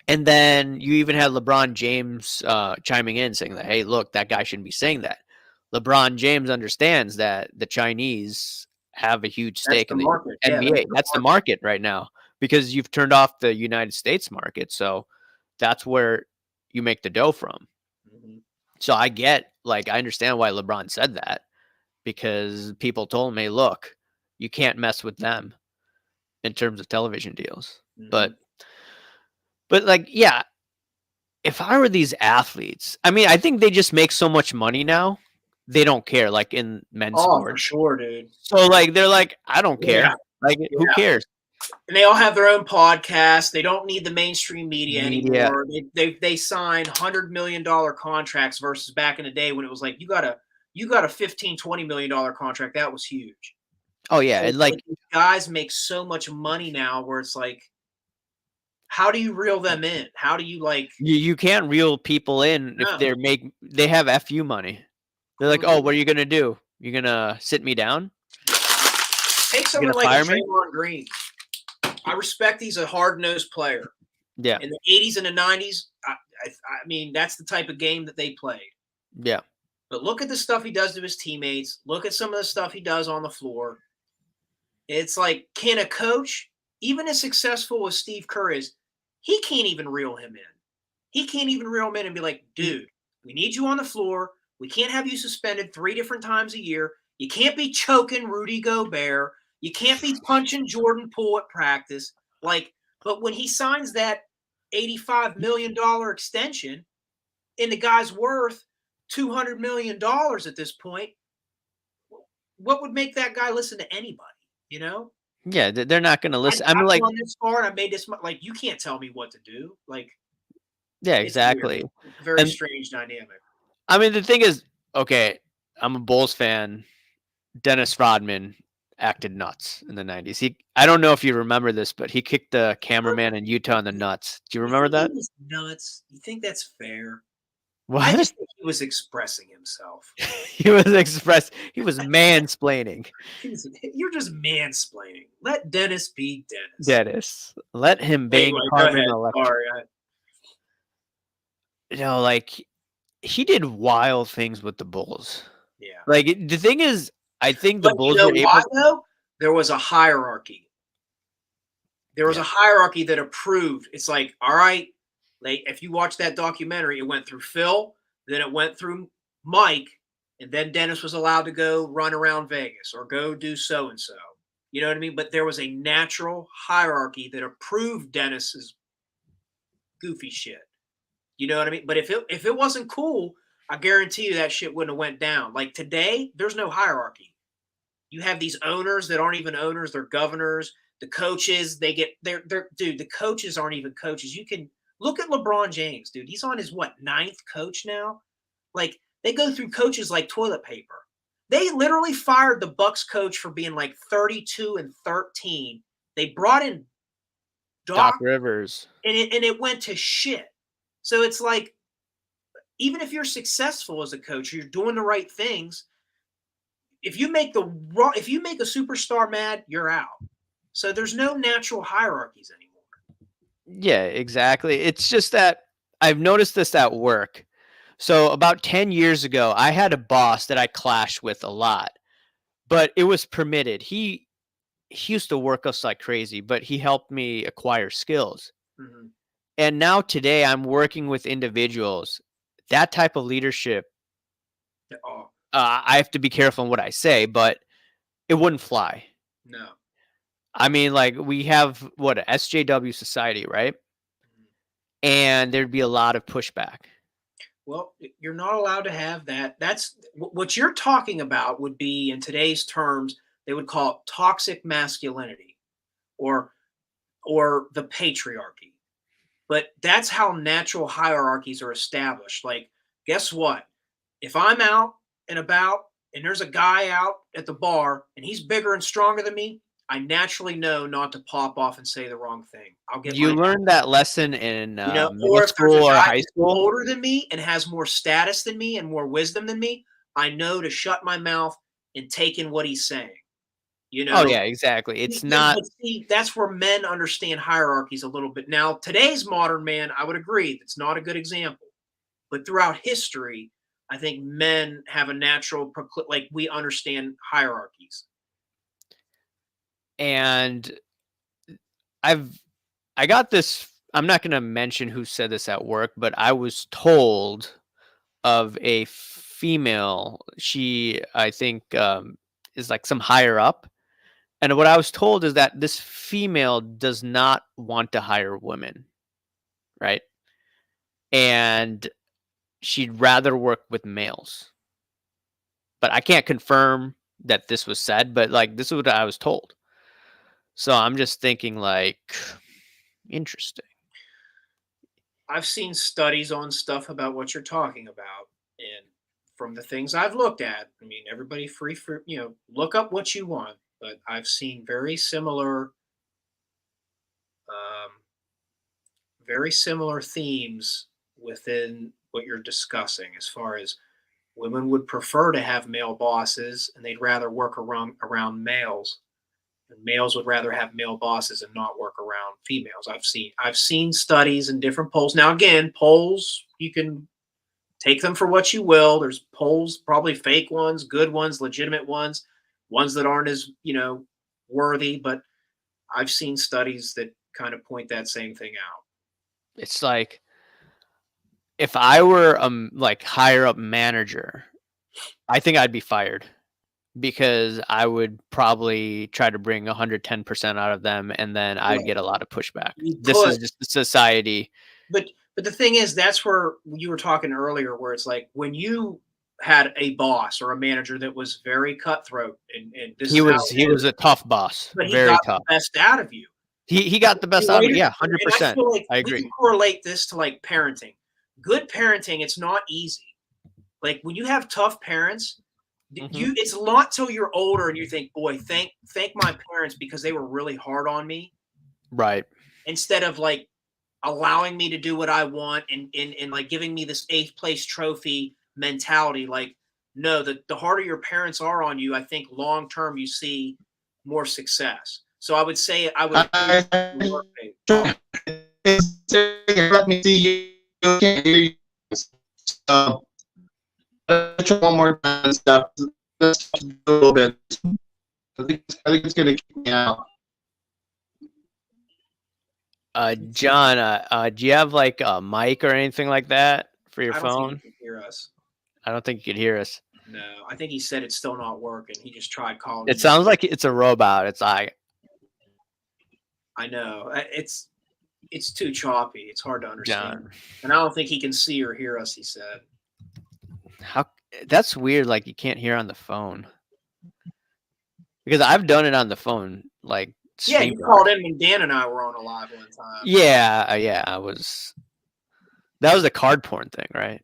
And then you even had LeBron James chiming in saying that, hey, look, that guy shouldn't be saying that. LeBron James understands that the Chinese have a huge stake in the NBA. That's the market right now because you've turned off the United States market. So that's where you make the dough from. Mm-hmm. So I understand why LeBron said that because people told me, look, you can't mess with them in terms of television deals. Mm-hmm. But if I were these athletes, I mean, I think they just make so much money now. They don't care, in men's sports. For sure, dude. So, they're like, I don't care. Who cares? And they all have their own podcasts. They don't need the mainstream media anymore. They sign $100 million contracts versus back in the day when it was like, you got a $15-20 million contract. That was huge. Oh, yeah. So, and guys make so much money now where it's like, how do you reel them in? How do you you can't reel people in if they have FU money. They're like, oh, what are you gonna do? You're gonna sit me down? Take someone like Draymond Green. I respect he's a hard-nosed player. Yeah. In the 80s and the 90s, I mean, that's the type of game that they played. Yeah. But look at the stuff he does to his teammates. Look at some of the stuff he does on the floor. It's like, can a coach, even as successful as Steve Kerr is, he can't even reel him in. He can't even reel him in and be like, dude, we need you on the floor. We can't have you suspended 3 different times a year. You can't be choking Rudy Gobert. You can't be punching Jordan Poole at practice. But when he signs that $85 million extension and the guy's worth $200 million at this point, what would make that guy listen to anybody, you know? Yeah, they're not going to listen. I've gone this far and I made this you can't tell me what to do. Yeah, exactly. Very strange dynamic. I mean, the thing is, okay, I'm a Bulls fan. Dennis Rodman acted nuts in the 90s. I don't know if you remember this, but he kicked the cameraman in Utah in the nuts. Do you remember that? He was nuts. You think that's fair? What? I just think he was expressing himself. He was mansplaining. You're just mansplaining. Let Dennis be Dennis. Dennis. Let him bang Carmen Electra. Sorry. He did wild things with the Bulls. Yeah. The thing is, I think the Bulls were able. Though? There was a hierarchy. There was a hierarchy that approved. It's like, all right, if you watch that documentary, it went through Phil, then it went through Mike, and then Dennis was allowed to go run around Vegas or go do so and so. You know what I mean? But there was a natural hierarchy that approved Dennis's goofy shit. You know what I mean? But if it wasn't cool, I guarantee you that shit wouldn't have went down. Today, there's no hierarchy. You have these owners that aren't even owners; they're governors. The coaches, dude. The coaches aren't even coaches. You can look at LeBron James, dude. He's on his 9th coach now. They go through coaches like toilet paper. They literally fired the Bucks coach for being 32-13. They brought in Doc Rivers, and it went to shit. So it's even if you're successful as a coach, you're doing the right things. If you make a superstar mad, you're out. So there's no natural hierarchies anymore. Yeah, exactly. It's just that I've noticed this at work. So about 10 years ago, I had a boss that I clashed with a lot, but it was permitted. He he used to work us like crazy, but he helped me acquire skills. Mhm. And now today I'm working with individuals. That type of leadership, Oh, I have to be careful in what I say, but it wouldn't fly. no. I mean, like we have what a SJW society, right? Mhm. And there'd be a lot of pushback. Well, you're not allowed to have that. That's what you're talking about would be in today's terms, they would call it toxic masculinity or the patriarchy. But that's how natural hierarchies are established. Like, guess what? If I'm out and about and there's a guy out at the bar and he's bigger and stronger than me, I naturally know not to pop off and say the wrong thing. I'll get You my, learned that lesson in middle or if there's school a or guy high that's school. older than me and has more status than me and more wisdom than me, I know to shut my mouth and take in what he's saying. You Oh know, yeah, exactly. It's and not. but see, that's where men understand hierarchies a little bit. Now, today's modern man, I would agree, that's not a good example. But throughout history, I think men have a natural like we understand hierarchies. And I got this. I'm not going to mention who said this at work, but I was told of a female. She, I think, is like some higher up. And what I was told is that this female does not want to hire women, right? And she'd rather work with males. But I can't confirm that this was said, but like this is what I was told. So I'm just thinking like interesting. I've seen studies on stuff about what you're talking about, and from the things I've looked at, I mean, everybody free for look up what you want, but I've seen um, very similar themes within what you're discussing, as far as women would prefer to have male bosses and they'd rather work around males, and males would rather have male bosses and not work around females. I've seen studies and different polls. Now again, polls, you can take them for what you will. There's polls, probably fake ones, good ones, legitimate ones that aren't as worthy, but I've seen studies that kind of point that same thing out. It's like if I were like higher up manager, I think I'd be fired because I would probably try to bring 110% out of them and then I'd get a lot of pushback. You This put is just the society. But the thing is, that's where you were talking earlier, where it's like when you had a boss or a manager that was very cutthroat, and this He is how was it is, a tough boss, but he very got the tough. best out of you. He got the best out of me. Yeah, 100%. feel like I we agree. can correlate this to like parenting. Good parenting, it's not easy. Like when you have tough parents, Mhm. it's not till you're older and you think, boy, thank my parents because they were really hard on me, Right. instead of like allowing me to do what I want and like giving me this eighth place trophy mentality. Like, no, the harder your parents are on you, I think long term you see more success. So I would say I would I, let me see you. You can't hear you. So, let's try one more time and stuff. Let's talk a little bit. I think it's going to keep me out. John, do you have like a mic or anything like that for your I don't think phone? he can hear us. I don't think you could hear us. No, I think he said it's still not working. He just tried calling. It sounds like it's a robot. It's like I know it's too choppy. It's hard to understand, John. and I don't think he can see or hear us. He said. How that's weird. Like you can't hear on the phone because I've done it on the phone. Like Yeah, you StreamYard. called in when Dan and I were on a live one time. Yeah, yeah. I was. That was the card porn thing, right?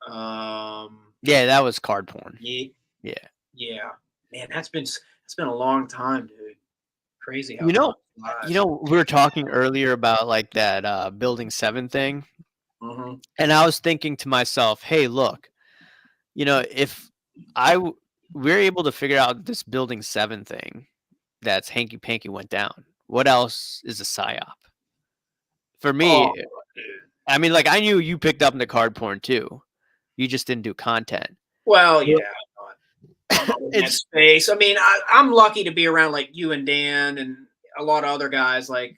Yeah, that was card porn. Yeah, Yeah. yeah. Man, that's been a long time, dude. Crazy how You know, time flies. we were talking earlier about like that Building 7 thing, Mhm. and I was thinking to myself, "Hey, look, if we're able to figure out this Building 7 thing that's hanky panky went down, what else is a psyop?" For me, Oh, dude. I mean, like I knew you picked up the card porn too. You just didn't do content. Well, Well- yeah. in that It's space. I mean, I'm lucky to be around like you and Dan and a lot of other guys like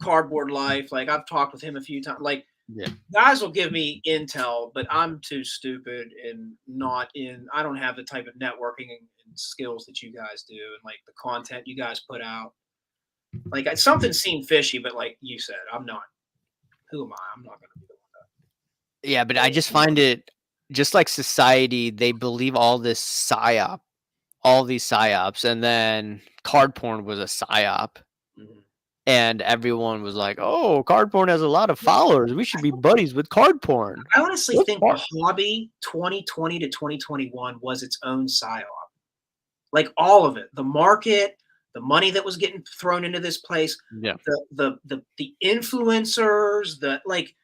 Cardboard Life. Like I've talked with him a few times. Like yeah. guys will give me intel, but I'm too stupid and not in. I don't have the type of networking and skills that you guys do, and like the content you guys put out. Like something seemed fishy, but like you said, I'm not. Who am I? I'm not going to be the one. Yeah, but I just find it just like society, they believe all this psyop, all these psyops, and then card porn was a psyop. Mhm. And everyone was like, "Oh, card porn has a lot of followers. We should be buddies with card porn." I honestly What's think card- the hobby 2020 to 2021 was its own psyop. Like all of it, the market, the money that was getting thrown into this place, Yeah, the influencers, the like.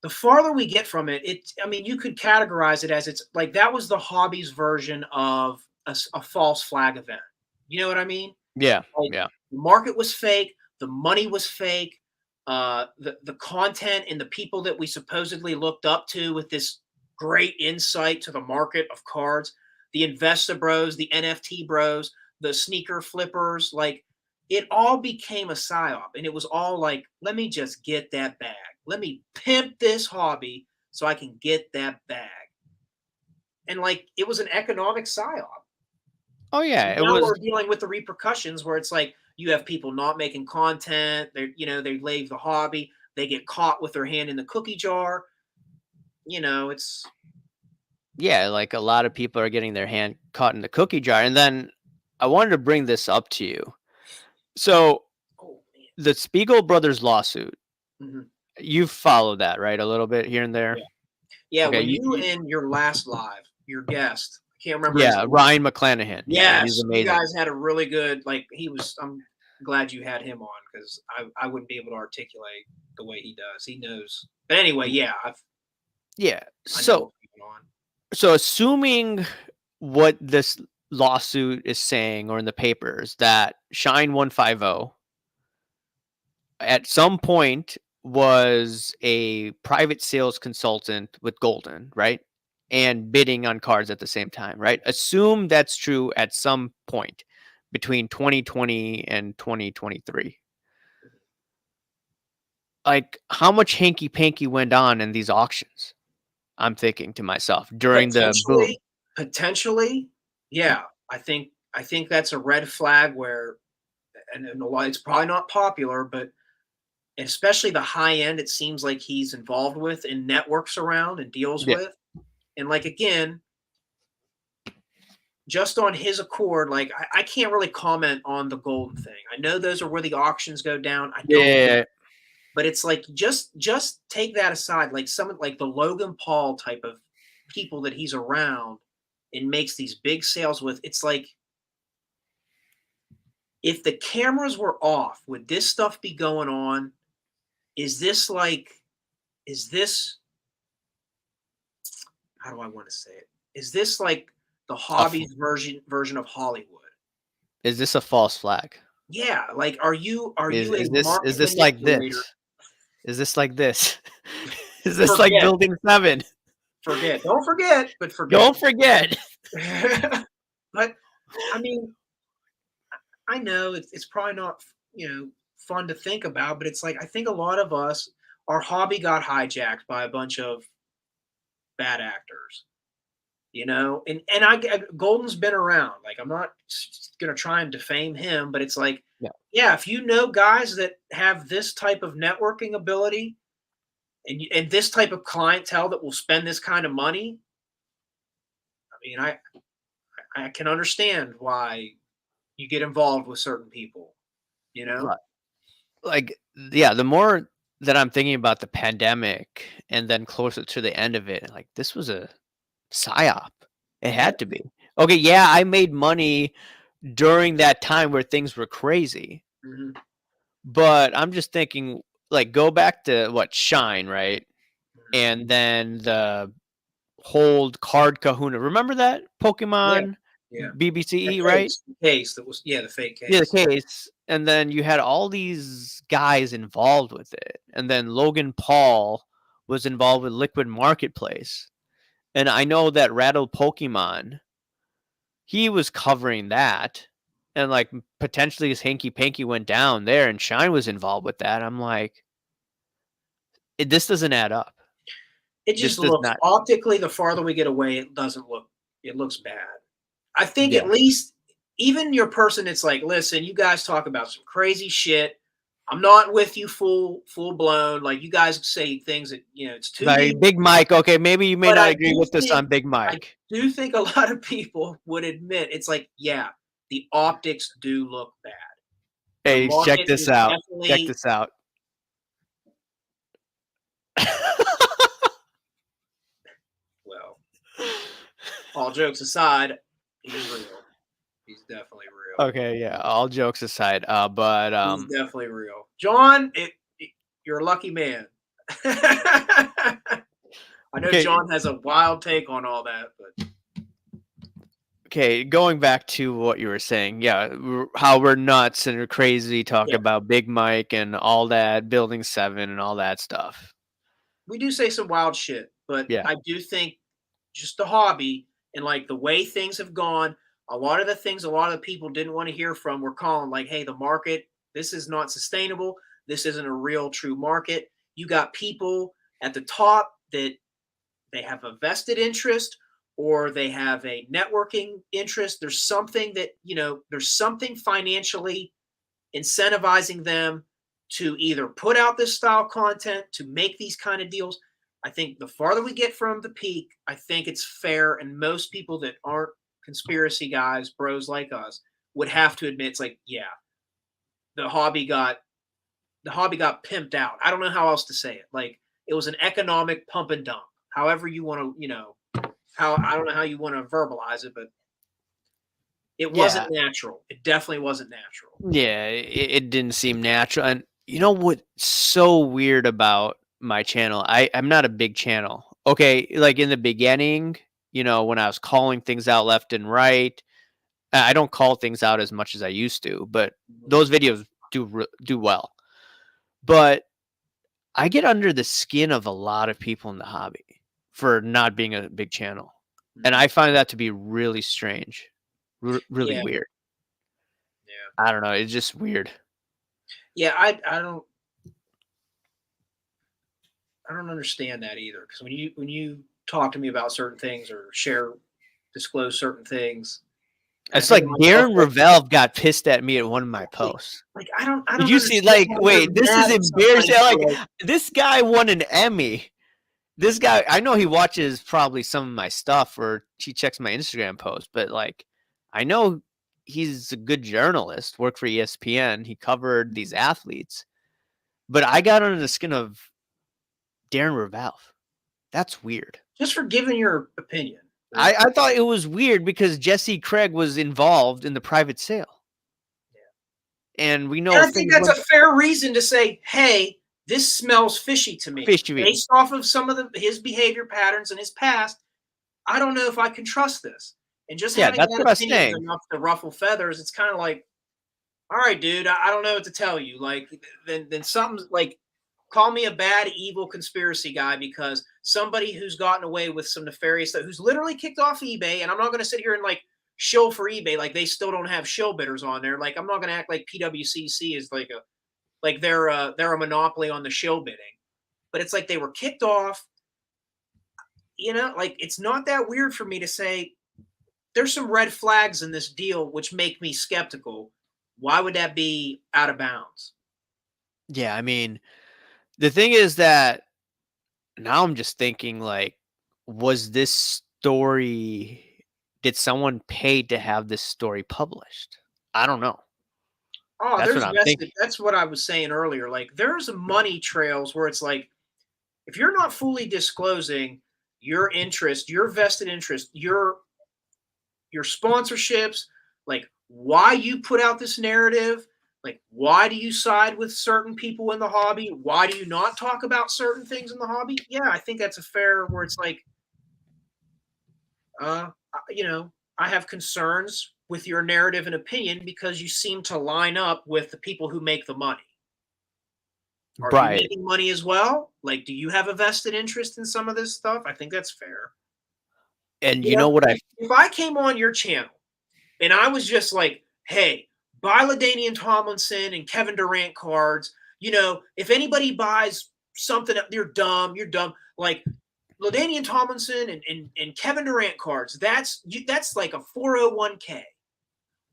The farther we get from it, I mean, you could categorize it as it's like that was the hobby's version of a false flag event. You know what I mean? yeah, Like yeah. the market was fake, the money was fake, the content and the people that we supposedly looked up to with this great insight to the market of cards, the investor bros, the NFT bros, the sneaker flippers, like it all became a psyop, and it was all like, let me just get that bag. Let me pimp this hobby so I can get that bag. And like it was an economic psyop. Oh yeah, it Now was. we're dealing with the repercussions where it's like you have people not making content. They leave the hobby. They get caught with their hand in the cookie jar. It's Yeah, like a lot of people are getting their hand caught in the cookie jar. And then I wanted to bring this up to you. So oh man. the Spiegel brothers lawsuit, Mhm. you've followed that, right? A little bit here and there. Yeah, Okay, when you in your last live, your guest, I can't remember his yeah, name. Ryan McClanahan. Yeah, he's Yes, you amazing. guys had a really good I'm glad you had him on because I wouldn't be able to articulate the way he does. He knows. But anyway, yeah, Yeah. I know So what's going on. so assuming what this lawsuit is saying or in the papers that Shine 150 at some point was a private sales consultant with Golden, right? And bidding on cards at the same time, right? Assume that's true at some point between 2020 and 2023. Like, how much hanky panky went on in these auctions? I'm thinking to myself during the boom. Potentially, yeah. I think that's a red flag where, and a lot. It's probably not popular, but especially the high end, it seems like he's involved with and networks around and deals Yeah. with. And like again, just on his accord, like I can't really comment on the golden thing. I know those are where the auctions go down. I don't, Yeah. but it's like just take that aside. Like someone like the Logan Paul type of people that he's around and makes these big sales with. It's like if the cameras were off, would this stuff be going on? Is this how do I want to say it? Is this like the hobby's version of Hollywood? Is this a false flag? Yeah, like are you Is a this market is this like manipulator? this? Is this like this? Is this like Forget, Building 7? don't forget, but forget. Don't forget. But I mean, I know it's probably not fun to think about, but it's like I think a lot of us, our hobby got hijacked by a bunch of bad actors. And Golden's been around. Like I'm not gonna try and defame him, but it's like, Yeah. yeah, if you know guys that have this type of networking ability and this type of clientele that will spend this kind of money, I mean, I can understand why you get involved with certain people. Right. Like, yeah, the more that I'm thinking about the pandemic and then closer to the end of it, like this was a psyop. It had to be. Okay, yeah, I made money during that time where things were crazy. Mhm. But I'm just thinking, like, go back to what Shine, right? And then the whole card kahuna. Remember that Pokemon Yeah. BBCE, The right? case that was the fake case. Yeah, the case. And then you had all these guys involved with it. And then Logan Paul was involved with Liquid Marketplace. And I know that Rattled Pokemon he was covering that, and like potentially his hanky panky went down there, and Shine was involved with that. I'm like, this doesn't add up. It This just does looks not. optically, the farther we get away, it doesn't look. It looks bad. I think Yeah. at least even your person, it's like, listen, you guys talk about some crazy shit. I'm not with you full blown. Like you guys say things that it's too Like deep. Big Mike. Okay, maybe you may But not I agree do with us think on Big I Mike. do think a lot of people would admit it's like, yeah, the optics do look bad. Hey, check market this is out. Check definitely- this out. Well, all jokes aside, he's real. He's definitely real. Okay, yeah. All jokes aside, but He's definitely real. John, you're a lucky man. I know Okay. John has a wild take on all that, but okay, going back to what you were saying, yeah, how we're nuts and we're crazy talking Yeah. about Big Mike and all that, Building 7 and all that stuff. we do say some wild shit. But Yeah. I do think just the hobby and like the way things have gone, a lot of the things a lot of the people didn't want to hear from were calling like, hey, the market, this is not sustainable. This isn't a real true market. You got people at the top that they have a vested interest or they have a networking interest. There's something that, there's something financially incentivizing them to either put out this style content, to make these kind of deals. I think the farther we get from the peak, I think it's fair. And most people that aren't conspiracy guys, bros like us, would have to admit it's like, yeah, the hobby got pimped out. I don't know how else to say it. Like it was an economic pump and dump. However you want to, I don't know how you want to verbalize it, but it wasn't natural. It definitely wasn't natural. Yeah, it didn't seem natural. And you know what's so weird about my channel? I'm not a big channel. Okay, like in the beginning, when I was calling things out left and right, I don't call things out as much as I used to, but those videos do well. But I get under the skin of a lot of people in the hobby for not being a big channel. And I find that to be really strange, really weird. Yeah. I don't know. It's just weird. Yeah, I don't understand that either. Because when you talk to me about certain things or disclose certain things, it's like Darren Ravel got pissed at me at one of my posts. Like I don't. Did you see? Like, wait, this is embarrassing. Like, this guy won an Emmy. This guy, I know he watches probably some of my stuff or he checks my Instagram posts, but like, I know he's a good journalist, worked for ESPN. He covered these athletes, but I got under the skin of Darren Ravel. That's weird. Just for giving your opinion. I thought it was weird because Jesse Craig was involved in the private sale. Yeah. And we know. And I think that's a fair reason to say, hey, this smells fishy to me. Based off of some of his behavior patterns in his past, I don't know if I can trust this. And just having that opinion enough to ruffle feathers, it's kind of like, all right, dude, I don't know what to tell you. Like, then something's like, call me a bad, evil conspiracy guy because somebody who's gotten away with some nefarious stuff, who's literally kicked off eBay, and I'm not going to sit here and like shill for eBay like they still don't have shill bidders on there. Like, I'm not going to act like PWCC is like they're a monopoly on the shill bidding, but it's like they were kicked off. Like it's not that weird for me to say there's some red flags in this deal which make me skeptical. Why would that be out of bounds? Yeah, I mean, the thing is that now I'm just thinking like, was this story, did someone pay to have this story published? I don't know. Oh, that's what I was saying earlier. Like there's money trails where it's like, if you're not fully disclosing your interest, your vested interest, your sponsorships, like why you put out this narrative, like why do you side with certain people in the hobby? Why do you not talk about certain things in the hobby? Yeah, I think that's a fair where it's like, I have concerns with your narrative and opinion because you seem to line up with the people who make the money. Are you making money as well? Like, do you have a vested interest in some of this stuff? I think that's fair. And you know what if I came on your channel And I was just like, hey, buy LaDainian Tomlinson and Kevin Durant cards. If anybody buys something, you're dumb. You're dumb. Like LaDainian Tomlinson and Kevin Durant cards. That's like a 401k.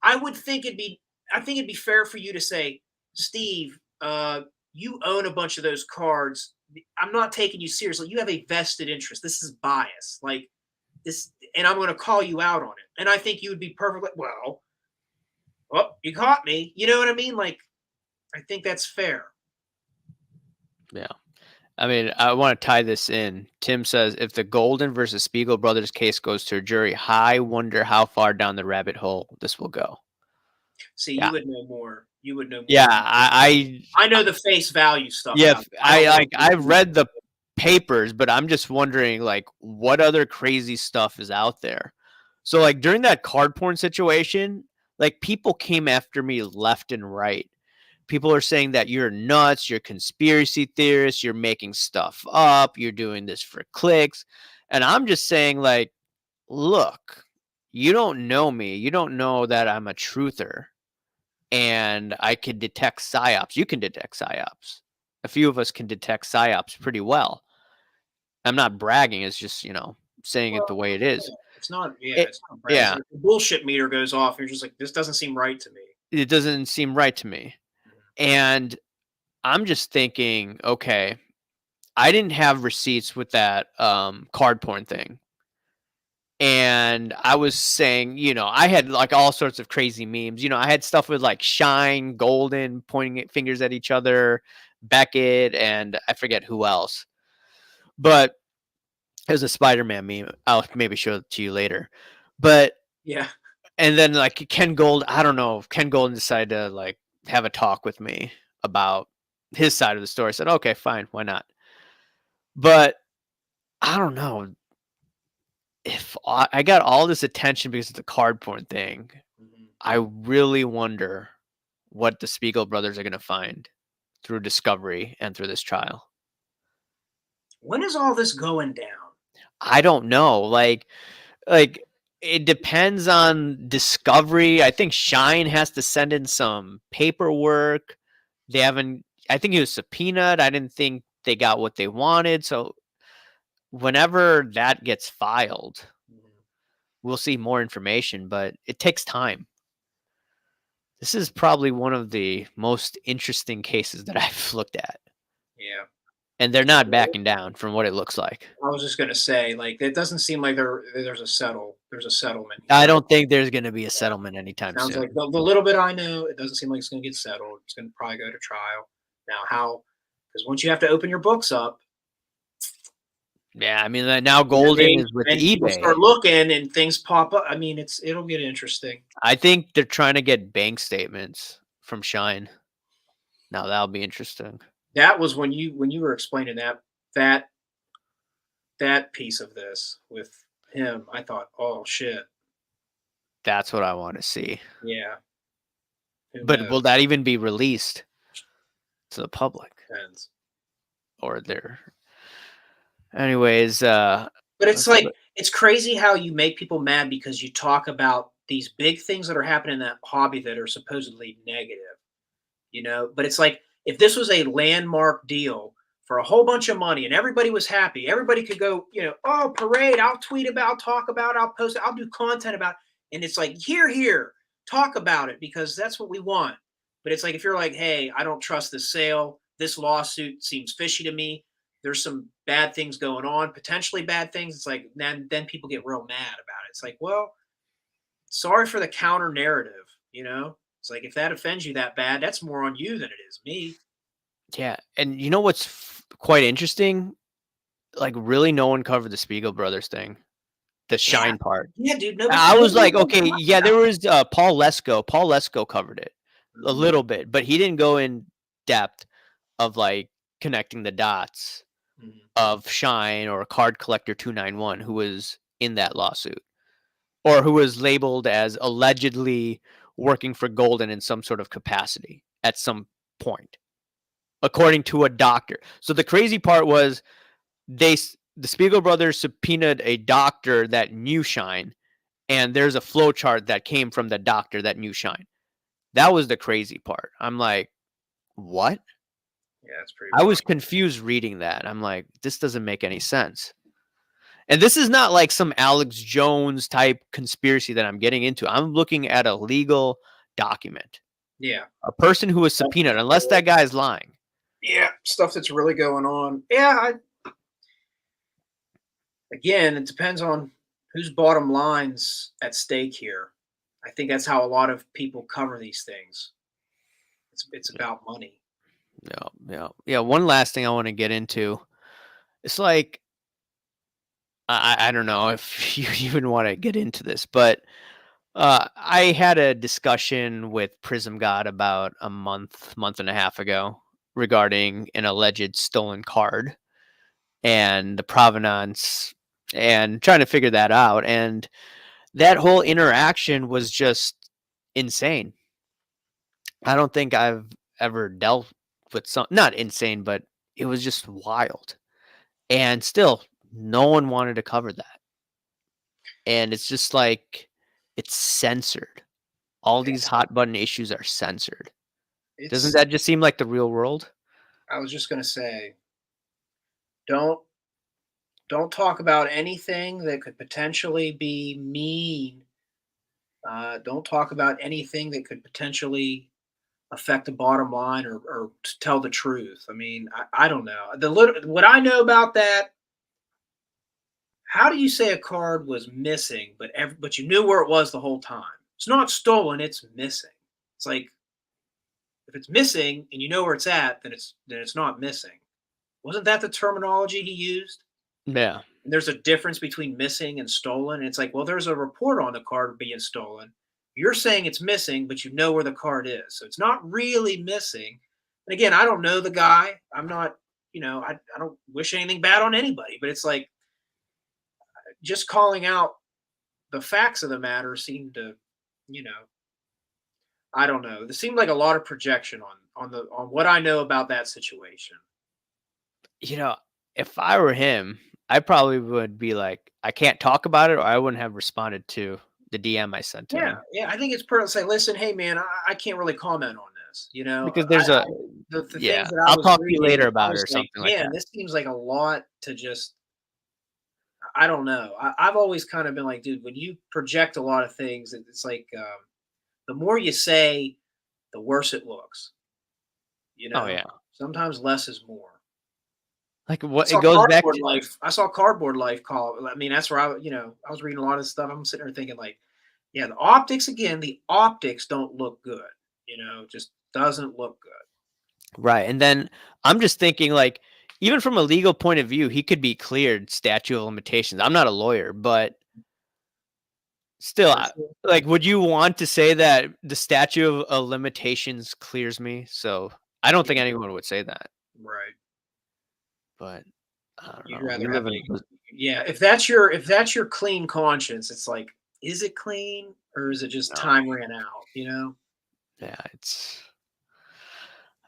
I think it'd be fair for you to say, Steve, you own a bunch of those cards. I'm not taking you seriously. You have a vested interest. This is bias. Like this, and I'm going to call you out on it. And I think you would be perfectly well. You caught me. You know what I mean? Like, I think that's fair. Yeah. I mean, I want to tie this in. Tim says, if the Golden versus Spiegel brothers case goes to a jury, I wonder how far down the rabbit hole this will go. See, you would know more. You would know more. Yeah, I know the face value stuff. Yeah, I've read the papers, but I'm just wondering, like, what other crazy stuff is out there? So, like, during that card porn situation, like, people came after me left and right. People are saying that you're nuts, you're conspiracy theorists, you're making stuff up, you're doing this for clicks. And I'm just saying, like, look, you don't know me. You don't know that I'm a truther. And I can detect psyops. You can detect psyops. A few of us can detect psyops pretty well. I'm not bragging. It's just, saying it the way it is. It's not, it's not bragging. Yeah. Like the bullshit meter goes off. And you're just like, this doesn't seem right to me. It doesn't seem right to me. And I'm just thinking, okay, I didn't have receipts with that card porn thing. And I was saying, I had like all sorts of crazy memes. I had stuff with like Shine, Golden, pointing fingers at each other, Beckett, and I forget who else. But it was a Spider-Man meme. I'll maybe show it to you later. But yeah. And then like Ken Gold, I don't know. Ken Golden decided to like have a talk with me about his side of the story. I said, okay, fine, why not? But I don't know. If I got all this attention because of the card porn thing, I really wonder what the Spiegel brothers are going to find through discovery and through this trial. When is all this going down? I don't know. Like it depends on discovery. I think Shine has to send in some paperwork. I think he was subpoenaed. I didn't think they got what they wanted. So whenever that gets filed, we'll see more information, but it takes time. This is probably one of the most interesting cases that I've looked at. Yeah. And they're not backing down from what it looks like. I was just going to say, like, it doesn't seem like there's a settlement. I don't think there's going to be a settlement anytime soon. Sounds like the little bit I know, it doesn't seem like it's going to get settled. It's going to probably go to trial. Now, because once you have to open your books up. Yeah, I mean, now Golden is with eBay. Start looking and things pop up. I mean, it'll get interesting. I think they're trying to get bank statements from Shine. Now that'll be interesting. That was when you were explaining that piece of this with him. I thought, oh shit. That's what I want to see. Yeah. But will that even be released to the public? Depends. Or they're. Anyways, but it's like it's crazy how you make people mad because you talk about these big things that are happening in that hobby that are supposedly negative, but it's like if this was a landmark deal for a whole bunch of money and everybody was happy, everybody could go, oh, parade, I'll tweet about, talk about, I'll post it, I'll do content about it. And it's like, here, talk about it because that's what we want. But it's like, if you're like, hey, I don't trust this sale, this lawsuit seems fishy to me, there's some bad things going on, potentially bad things. It's like, then people get real mad about it. It's like, well, sorry for the counter narrative, It's like, if that offends you that bad, that's more on you than it is me. Yeah. And you know what's quite interesting? Like, really no one covered the Spiegel brothers thing. The Shine part. Yeah, dude. I was like, okay, yeah, there was Paul Lesko. Paul Lesko covered it a little bit, but he didn't go in depth of like connecting the dots of Shine or Card Collector 291 who was in that lawsuit or who was labeled as allegedly working for Golden in some sort of capacity at some point, according to a doctor. So the crazy part was the Spiegel brothers subpoenaed a doctor that knew Shine and there's a flow chart that came from the doctor that knew Shine. That was the crazy part. I'm like, what? Yeah, that's pretty I wild. was confused reading that. I'm like, this doesn't make any sense. And this is not like some Alex Jones type conspiracy that I'm getting into. I'm looking at a legal document. Yeah. A person who was subpoenaed, unless that guy is lying. Yeah, stuff that's really going on. Yeah, again, it depends on whose bottom line's at stake here. I think that's how a lot of people cover these things. It's about money. Yeah. One last thing I want to get into. It's like, I don't know if you even want to get into this, but I had a discussion with Prism God about a month and a half ago regarding an alleged stolen card and the provenance and trying to figure that out. And that whole interaction was just insane. I don't think I've ever dealt with not insane, but it was just wild. And still, no one wanted to cover that. And it's just like, it's censored. All these hot button issues are censored. Doesn't that just seem like the real world? I was just going to say, don't talk about anything that could potentially be mean. Don't talk about anything that could potentially affect the bottom line or tell the truth. I mean, I don't know. What I know about that, how do you say a card was missing, but you knew where it was the whole time? It's not stolen, it's missing. It's like, if it's missing and you know where it's at, then it's not missing. Wasn't that the terminology he used? Yeah. And there's a difference between missing and stolen. And it's like, well, there's a report on the card being stolen. You're saying it's missing, but you know where the card is. So it's not really missing. And again, I don't know the guy. I'm not, I don't wish anything bad on anybody, but it's like, just calling out the facts of the matter seemed to, I don't know. There seemed like a lot of projection on what I know about that situation. If I were him, I probably would be like, I can't talk about it, or I wouldn't have responded to the DM I sent to him. Yeah. I think it's pretty to say, listen, hey man, I can't really comment on this. Because there's the things that I'll talk to you reading, later about it or like, something like that. This seems like a lot to just. I don't know. I've always kind of been like, dude, when you project a lot of things, it's like the more you say, the worse it looks. Oh yeah. Sometimes less is more. Like what it goes back to. Life. I saw Cardboard Life call. I mean, that's where I was reading a lot of stuff. I'm sitting there thinking like, yeah, the optics don't look good. Just doesn't look good. Right. And then I'm just thinking like, even from a legal point of view, he could be cleared statute of limitations. I'm not a lawyer, but still, like, would you want to say that the statute of limitations clears me? So I don't think anyone would say that. Right. But I don't You'd know. rather if that's your clean conscience, it's like, is it clean or is it just time ran out? Yeah,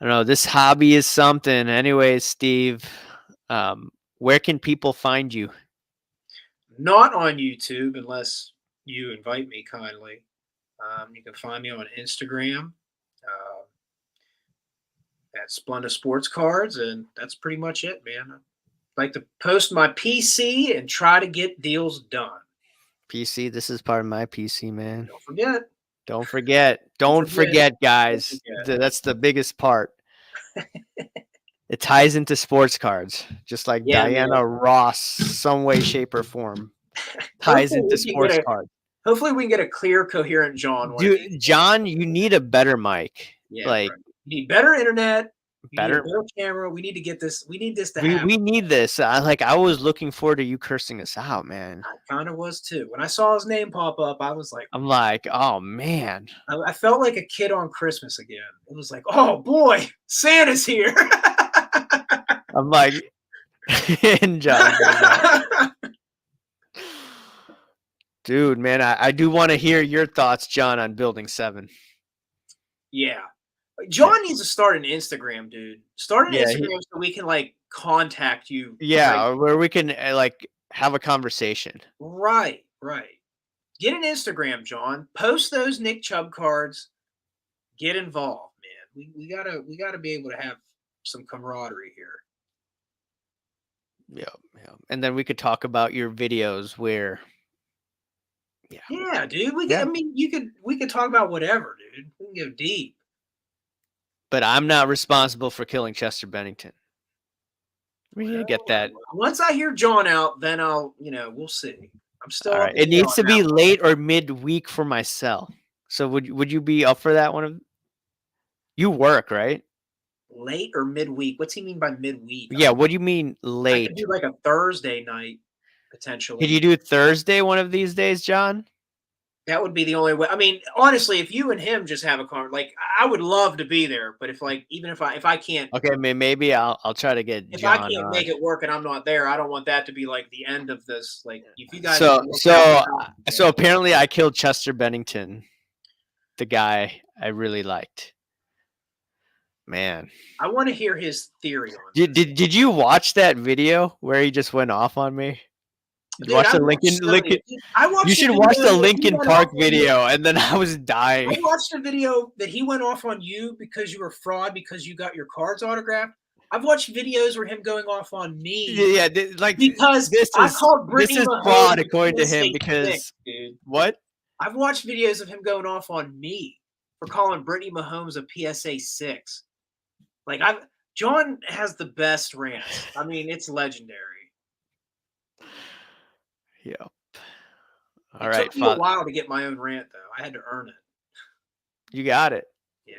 I don't know. This hobby is something. Anyways, Steve, where can people find you? Not on YouTube unless you invite me kindly. You can find me on Instagram at Splenda Sports Cards, and that's pretty much it, man. I like to post my PC and try to get deals done. PC, this is part of my PC, man. Don't forget. Don't forget, guys. That's the biggest part. It ties into sports cards, just like Diana Ross, some way, shape, or form ties into sports cards. Hopefully, we can get a clear, coherent John. Dude, John, you need a better mic. Yeah, like you need better internet. Better camera. We need to get this. We need this to happen. We need this. I was looking forward to you cursing us out, man. I kind of was too. When I saw his name pop up, I was like, I'm like, oh man. I felt like a kid on Christmas again. It was like, oh boy, Santa's here. I'm like, and John. Dude, man, I do want to hear your thoughts, John, on Building 7. Yeah. John needs to start an Instagram, dude. Start an Instagram so we can like contact you. Yeah, where we can like have a conversation. Right. Get an Instagram, John. Post those Nick Chubb cards. Get involved, man. We gotta be able to have some camaraderie here. Yeah. And then we could talk about your videos where. Yeah, dude. Yeah. I mean, we could talk about whatever, dude. We can go deep. But I'm not responsible for killing Chester Bennington. We need to get that. Once I hear John out, then I'll, we'll see. I'm still. All right. It needs to be late or midweek for my cell. So would you be up for that one? You work, right? Late or midweek? What's he mean by midweek? Yeah. What do you mean I late? could do like a Thursday night potentially. Could you do Thursday one of these days, John? That would be the only way. I mean, honestly, if you and him just have a car, like I would love to be there, but if I can't, okay, maybe I'll try to get. If John I can't on. make it work and I'm not there, I don't want that to be like the end of this. Like if you guys. So apparently I killed Chester Bennington, the guy I really liked. Man, I want to hear his theory on this. Did you watch that video where he just went off on me? Dude, watch the Lincoln. You should watch the Lincoln Park video, and then I was dying. I watched a video that he went off on you because you were fraud because you got your cards autographed. I've watched videos where him going off on me. Yeah, because I called Brittany this is fraud according to him because dude. What? I've watched videos of him going off on me for calling Brittany Mahomes a PSA 6. Like John has the best rant. I mean, it's legendary. Yeah. All right. It took me a while to get my own rant, though. I had to earn it. You got it. Yeah.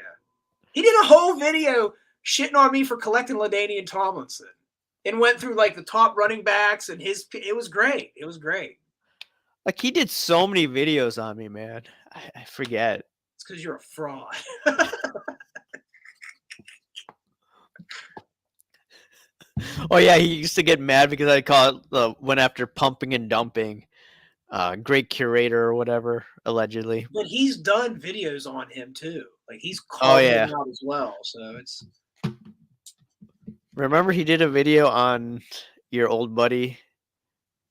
He did a whole video shitting on me for collecting LaDainian Tomlinson and went through like the top running backs and it was great. It was great. Like he did so many videos on me, man. I forget. It's because you're a fraud. Oh yeah, he used to get mad because I went after pumping and dumping, great curator or whatever, allegedly. But he's done videos on him too. Like he's called him out as well. So it's. Remember, he did a video on your old buddy,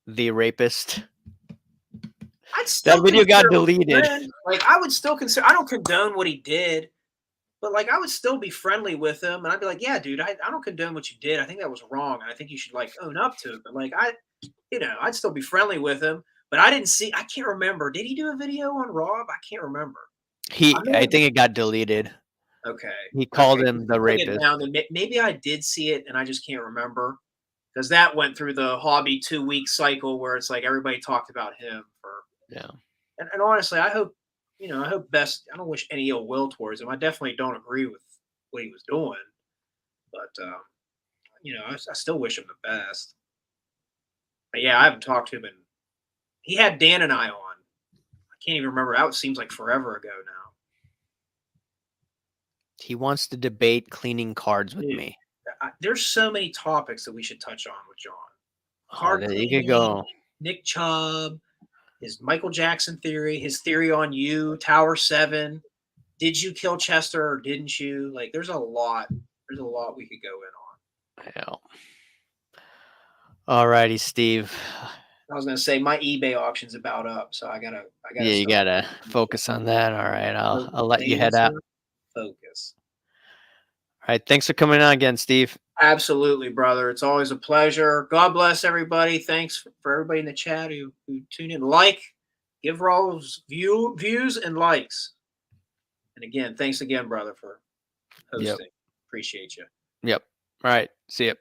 the rapist. That video got deleted. Like I would still consider. I don't condone what he did. But like I would still be friendly with him, and I'd be like, "Yeah, dude, I don't condone what you did. I think that was wrong, and I think you should like own up to it." But like I'd still be friendly with him. But I can't remember. Did he do a video on Rob? I can't remember. I think it got deleted. Okay. He called him the rapist. Maybe I did see it, and I just can't remember because that went through the hobby 2-week cycle where it's like everybody talked about him for. Yeah. And honestly, I hope. I hope best. I don't wish any ill will towards him. I definitely don't agree with what he was doing, but I still wish him the best. But yeah, I haven't talked to him, and he had Dan and I on. I can't even remember. That seems like forever ago now. He wants to debate cleaning cards with me. There's so many topics that we should touch on with John. Card cleaning, you could go. Nick Chubb. His Michael Jackson theory, his theory on you, Tower 7. Did you kill Chester or didn't you? Like, there's a lot. There's a lot we could go in on. Hell. All righty, Steve. I was gonna say my eBay auction's about up, so I gotta. Yeah, you gotta focus on that. All right, I'll let you head out. Focus. All right, thanks for coming on again, Steve. Absolutely, brother. It's always a pleasure. God bless everybody. Thanks for everybody in the chat who tune in. Give Rawls views and likes. And again, thanks again, brother, for hosting. Yep. Appreciate you. Yep. All right. See ya.